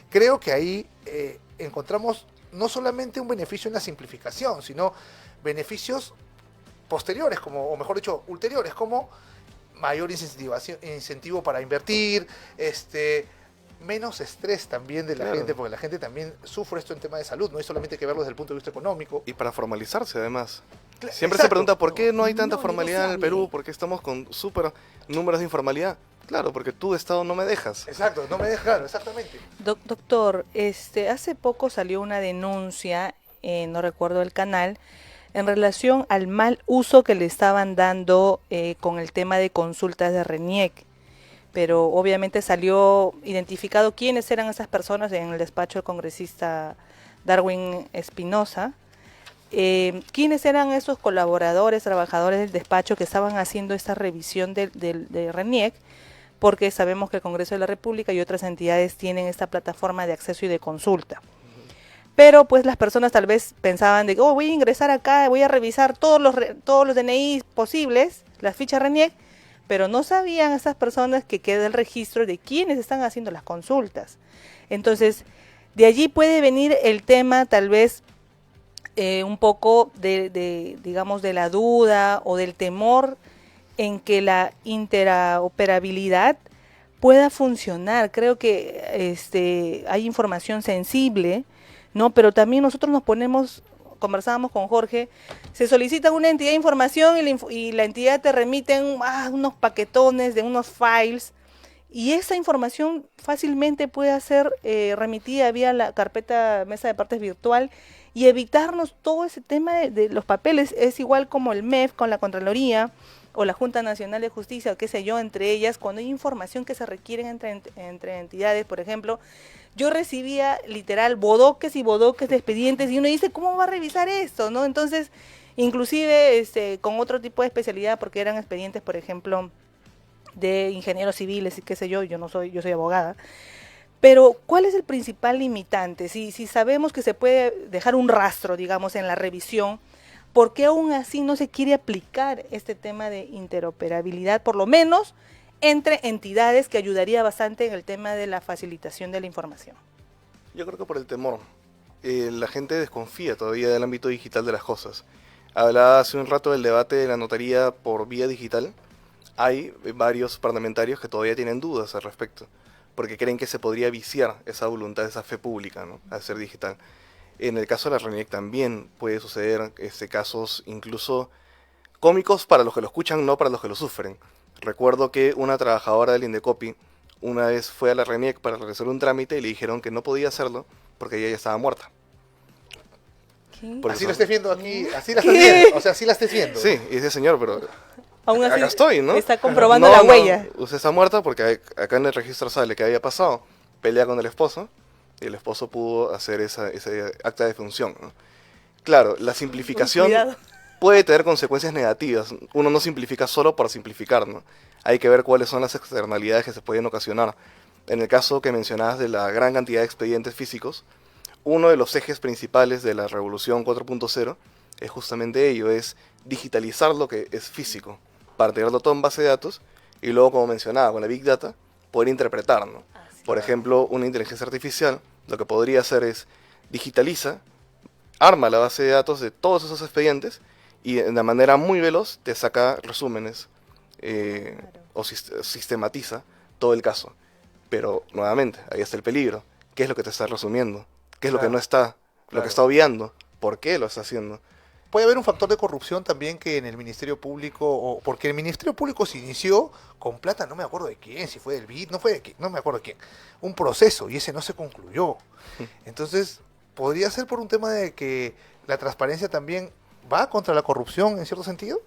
creo que ahí encontramos no solamente un beneficio en la simplificación, sino beneficios posteriores, o mejor dicho, ulteriores, como mayor incentivo para invertir, menos estrés también de la gente, porque la gente también sufre esto en tema de salud, no hay solamente que verlo desde el punto de vista económico. Y para formalizarse además. Siempre se pregunta por qué no hay tanta formalidad en el Perú, por qué estamos con súper números de informalidad. Claro, porque tú, Estado, no me dejas. Exacto, no me dejas, claro, exactamente. Doctor, hace poco salió una denuncia, no recuerdo el canal, en relación al mal uso que le estaban dando con el tema de consultas de RENIEC, pero obviamente salió identificado quiénes eran esas personas en el despacho del congresista Darwin Espinosa, quiénes eran esos colaboradores, trabajadores del despacho que estaban haciendo esta revisión de RENIEC, porque sabemos que el Congreso de la República y otras entidades tienen esta plataforma de acceso y de consulta. Pero pues las personas tal vez pensaban de que voy a ingresar acá, voy a revisar todos los DNI posibles, las fichas RENIEC, pero no sabían esas personas que queda el registro de quiénes están haciendo las consultas. Entonces, de allí puede venir el tema tal vez un poco digamos, de la duda o del temor en que la interoperabilidad pueda funcionar. Creo que hay información sensible, ¿no? Pero también nosotros conversábamos con Jorge, se solicita una entidad de información y la entidad te remiten unos paquetones de unos files, y esa información fácilmente puede ser remitida vía la carpeta mesa de partes virtual y evitarnos todo ese tema de los papeles. Es igual como el MEF con la Contraloría o la Junta Nacional de Justicia, o qué sé yo, entre ellas, cuando hay información que se requieren entre entidades. Por ejemplo, yo recibía literal bodoques y bodoques de expedientes y uno dice, ¿cómo va a revisar esto? ¿No? Entonces, inclusive con otro tipo de especialidad, porque eran expedientes, por ejemplo, de ingenieros civiles y qué sé yo, yo soy abogada. Pero, ¿cuál es el principal limitante? Si sabemos que se puede dejar un rastro, digamos, en la revisión, ¿por qué aún así no se quiere aplicar este tema de interoperabilidad, por lo menos entre entidades, que ayudaría bastante en el tema de la facilitación de la información? Yo creo que por el temor. La gente desconfía todavía del ámbito digital de las cosas. Hablaba hace un rato del debate de la notaría por vía digital. Hay varios parlamentarios que todavía tienen dudas al respecto, porque creen que se podría viciar esa voluntad, esa fe pública, ¿no?, al ser digital. En el caso de la RENIEC también puede suceder casos incluso cómicos para los que lo escuchan, no para los que lo sufren. Recuerdo que una trabajadora del Indecopi una vez fue a la RENIEC para realizar un trámite y le dijeron que no podía hacerlo porque ella ya estaba muerta. Así lo estés viendo aquí, así la estás viendo, o sea, así la estés viendo. Sí, y dice, señor, pero aún así acá estoy, ¿no? está comprobando la huella. Usted está muerta porque acá en el registro sale que había pasado. Pelea con el esposo y el esposo pudo hacer ese acta de función, ¿no? Claro, la simplificación puede tener consecuencias negativas. Uno no simplifica solo por simplificar, ¿no? Hay que ver cuáles son las externalidades que se pueden ocasionar. En el caso que mencionabas de la gran cantidad de expedientes físicos, uno de los ejes principales de la revolución 4.0 es justamente ello, es digitalizar lo que es físico, para tenerlo todo en base de datos y luego, como mencionaba, con la Big Data, poder interpretar, ¿no? Por ejemplo, una inteligencia artificial lo que podría hacer es digitaliza, arma la base de datos de todos esos expedientes y de una manera muy veloz te saca resúmenes o sistematiza todo el caso. Pero, nuevamente, ahí está el peligro. ¿Qué es lo que te está resumiendo? ¿Qué es lo que no está? Lo que está obviando. ¿Por qué lo está haciendo? Puede haber un factor de corrupción también que en el Ministerio Público, porque el Ministerio Público se inició con plata, no me acuerdo de quién, si fue del BID, no fue de quién, no me acuerdo de quién, un proceso y ese no se concluyó. Entonces, podría ser por un tema de que la transparencia también va contra la corrupción en cierto sentido.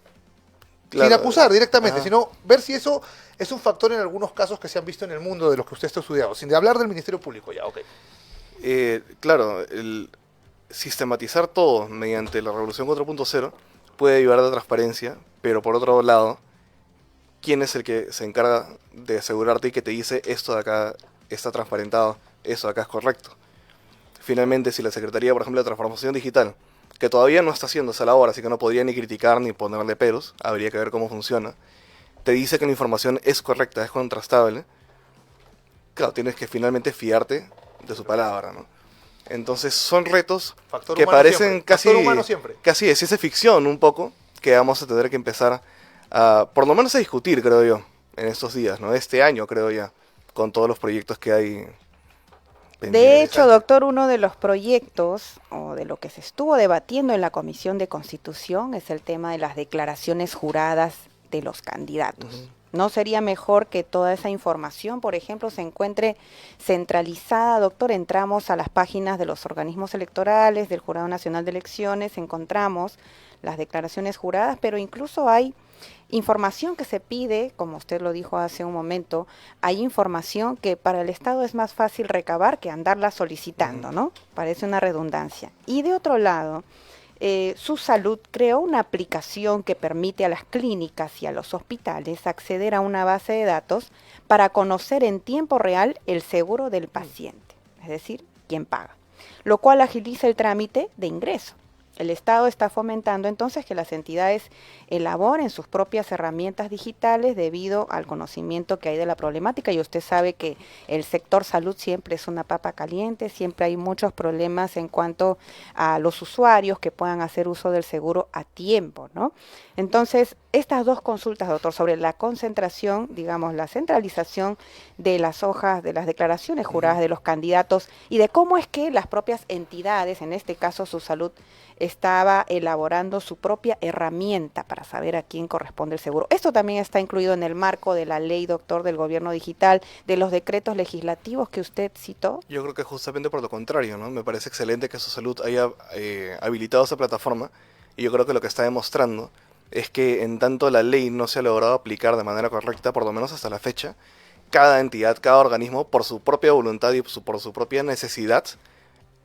Claro. Sin acusar directamente, sino ver si eso es un factor en algunos casos que se han visto en el mundo de los que usted está estudiando, sin hablar del Ministerio Público ya, ok. Claro, el sistematizar todo mediante la revolución 4.0 puede ayudar a la transparencia, pero por otro lado, ¿quién es el que se encarga de asegurarte y que te dice esto de acá está transparentado, eso de acá es correcto? Finalmente, si la Secretaría, por ejemplo, de Transformación Digital, que todavía no está haciendo esa labor, así que no podría ni criticar ni ponerle peros, habría que ver cómo funciona, te dice que la información es correcta, es contrastable, claro, tienes que finalmente fiarte de su palabra, ¿no? Entonces son retos Factor que parecen siempre. casi de ciencia ficción un poco, que vamos a tener que empezar a, por lo menos a discutir, creo yo, en estos días, ¿no? Este año, creo ya, con todos los proyectos que hay. De hecho, doctor, uno de los proyectos o de lo que se estuvo debatiendo en la Comisión de Constitución es el tema de las declaraciones juradas de los candidatos. ¿No sería mejor que toda esa información, por ejemplo, se encuentre centralizada, doctor? Entramos a las páginas de los organismos electorales, del Jurado Nacional de Elecciones, encontramos las declaraciones juradas, pero incluso hay información que se pide, como usted lo dijo hace un momento, hay información que para el Estado es más fácil recabar que andarla solicitando, ¿no? Parece una redundancia. Y de otro lado, Su Salud creó una aplicación que permite a las clínicas y a los hospitales acceder a una base de datos para conocer en tiempo real el seguro del paciente, es decir, quién paga, lo cual agiliza el trámite de ingreso. El Estado está fomentando entonces que las entidades elaboren sus propias herramientas digitales debido al conocimiento que hay de la problemática, y usted sabe que el sector salud siempre es una papa caliente, siempre hay muchos problemas en cuanto a los usuarios que puedan hacer uso del seguro a tiempo, ¿no? Entonces, estas dos consultas, doctor, sobre la concentración, digamos, la centralización de las hojas, de las declaraciones juradas de los candidatos y de cómo es que las propias entidades, en este caso Su Salud, estaba elaborando su propia herramienta para saber a quién corresponde el seguro. Esto también está incluido en el marco de la ley, doctor, del gobierno digital, de los decretos legislativos que usted citó. Yo creo que justamente por lo contrario, ¿no? Me parece excelente que Su Salud haya habilitado esa plataforma, y yo creo que lo que está demostrando es que en tanto la ley no se ha logrado aplicar de manera correcta, por lo menos hasta la fecha, cada entidad, cada organismo, por su propia voluntad y por su propia necesidad,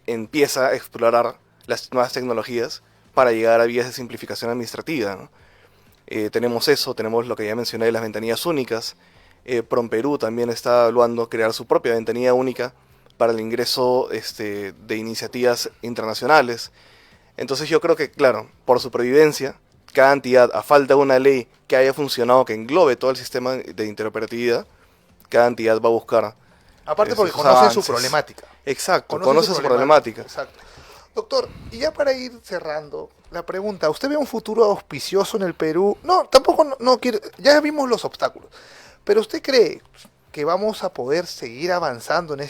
empieza a explorar las nuevas tecnologías para llegar a vías de simplificación administrativa, ¿no? Tenemos eso, tenemos lo que ya mencioné de las ventanillas únicas. PROMPERÚ también está evaluando crear su propia ventanilla única para el ingreso de iniciativas internacionales. Entonces yo creo que, claro, por supervivencia, cada entidad, a falta de una ley que haya funcionado, que englobe todo el sistema de interoperatividad, cada entidad va a buscar. Aparte porque sus conoce avances. su problemática. Exacto, conoce su problemática. Exacto. Doctor, y ya para ir cerrando, la pregunta, ¿usted ve un futuro auspicioso en el Perú? No, tampoco no quiere, ya vimos los obstáculos, pero ¿usted cree que vamos a poder seguir avanzando en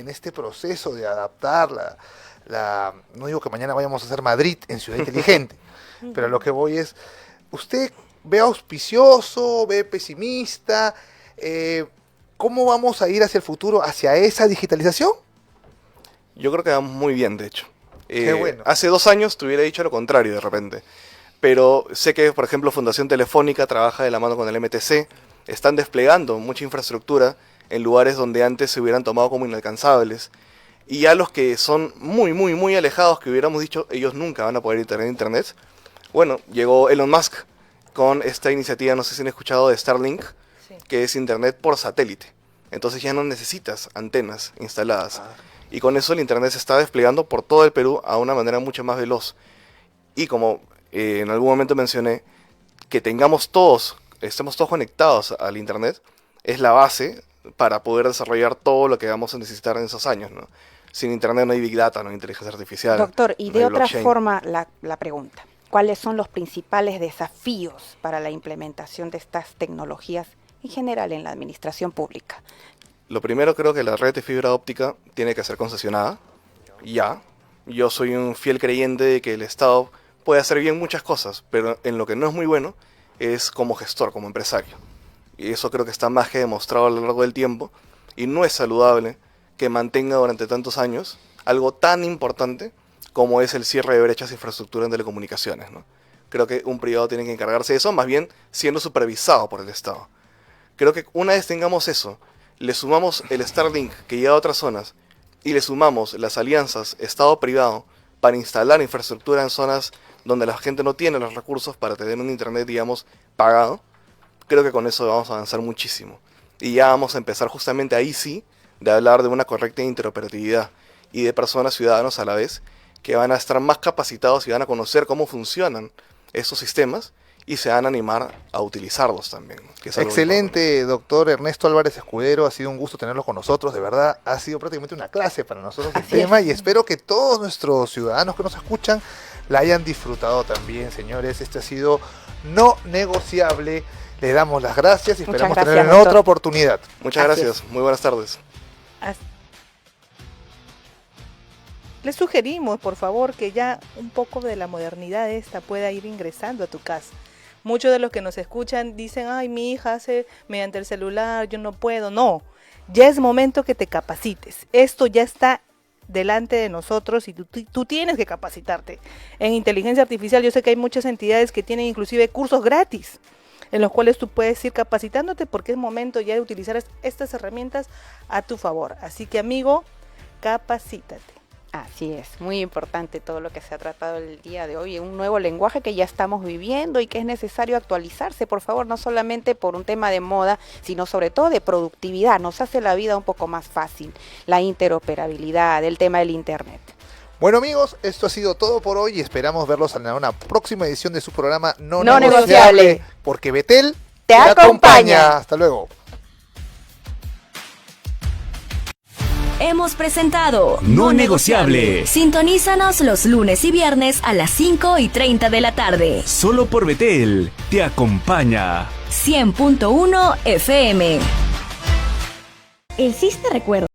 este proceso de adaptar no digo que mañana vayamos a hacer Madrid en Ciudad Inteligente, pero a lo que voy es, ¿usted ve auspicioso, ve pesimista? ¿Cómo vamos a ir hacia el futuro, hacia esa digitalización? Yo creo que vamos muy bien, de hecho. Qué bueno. Hace 2 años te hubiera dicho lo contrario de repente, pero sé que, por ejemplo, Fundación Telefónica trabaja de la mano con el MTC, están desplegando mucha infraestructura en lugares donde antes se hubieran tomado como inalcanzables, y ya los que son muy, muy, muy alejados, que hubiéramos dicho, ellos nunca van a poder tener internet. Bueno, llegó Elon Musk con esta iniciativa, no sé si han escuchado, de Starlink, que es internet por satélite. Entonces ya no necesitas antenas instaladas. Y con eso el internet se está desplegando por todo el Perú a una manera mucho más veloz. Y como en algún momento mencioné, que estemos todos conectados al internet, es la base para poder desarrollar todo lo que vamos a necesitar en esos años, ¿no? Sin internet no hay Big Data, no hay inteligencia artificial. Doctor, y no de hay otra blockchain. forma la pregunta, ¿cuáles son los principales desafíos para la implementación de estas tecnologías en general en la administración pública? Lo primero, creo que la red de fibra óptica tiene que ser concesionada, ya. Yo soy un fiel creyente de que el Estado puede hacer bien muchas cosas, pero en lo que no es muy bueno es como gestor, como empresario. Y eso creo que está más que demostrado a lo largo del tiempo, y no es saludable que mantenga durante tantos años algo tan importante como es el cierre de brechas de infraestructura en telecomunicaciones, ¿no? Creo que un privado tiene que encargarse de eso, más bien siendo supervisado por el Estado. Creo que una vez tengamos eso, le sumamos el Starlink que llega a otras zonas y le sumamos las alianzas Estado-privado para instalar infraestructura en zonas donde la gente no tiene los recursos para tener un internet, digamos, pagado, creo que con eso vamos a avanzar muchísimo. Y ya vamos a empezar justamente ahí sí de hablar de una correcta interoperatividad y de personas, ciudadanos a la vez, que van a estar más capacitados y van a conocer cómo funcionan esos sistemas y se van a animar a utilizarlos también. Que es algo Excelente, doctor Ernesto Álvarez Escudero, ha sido un gusto tenerlo con nosotros, de verdad, ha sido prácticamente una clase para nosotros el tema y espero que todos nuestros ciudadanos que nos escuchan la hayan disfrutado también, señores. Este ha sido No Negociable, le damos las gracias y esperamos tener en otra oportunidad. Muchas gracias, muy buenas tardes. Les sugerimos, por favor, que ya un poco de la modernidad esta pueda ir ingresando a tu casa. Muchos de los que nos escuchan dicen, ay, mi hija hace mediante el celular, yo no puedo. No, ya es momento que te capacites. Esto ya está delante de nosotros y tú tienes que capacitarte. En inteligencia artificial yo sé que hay muchas entidades que tienen inclusive cursos gratis, en los cuales tú puedes ir capacitándote porque es momento ya de utilizar estas herramientas a tu favor. Así que, amigo, capacítate. Así es, muy importante todo lo que se ha tratado el día de hoy, un nuevo lenguaje que ya estamos viviendo y que es necesario actualizarse, por favor, no solamente por un tema de moda, sino sobre todo de productividad, nos hace la vida un poco más fácil, la interoperabilidad, el tema del internet. Bueno, amigos, esto ha sido todo por hoy y esperamos verlos en una próxima edición de su programa No Negociable, porque Betel te acompaña. Hasta luego. Hemos presentado No Negociable. Sintonízanos los lunes y viernes a las 5:30 de la tarde. Solo por Betel te acompaña. 100.1 FM. El CIS te recuerda.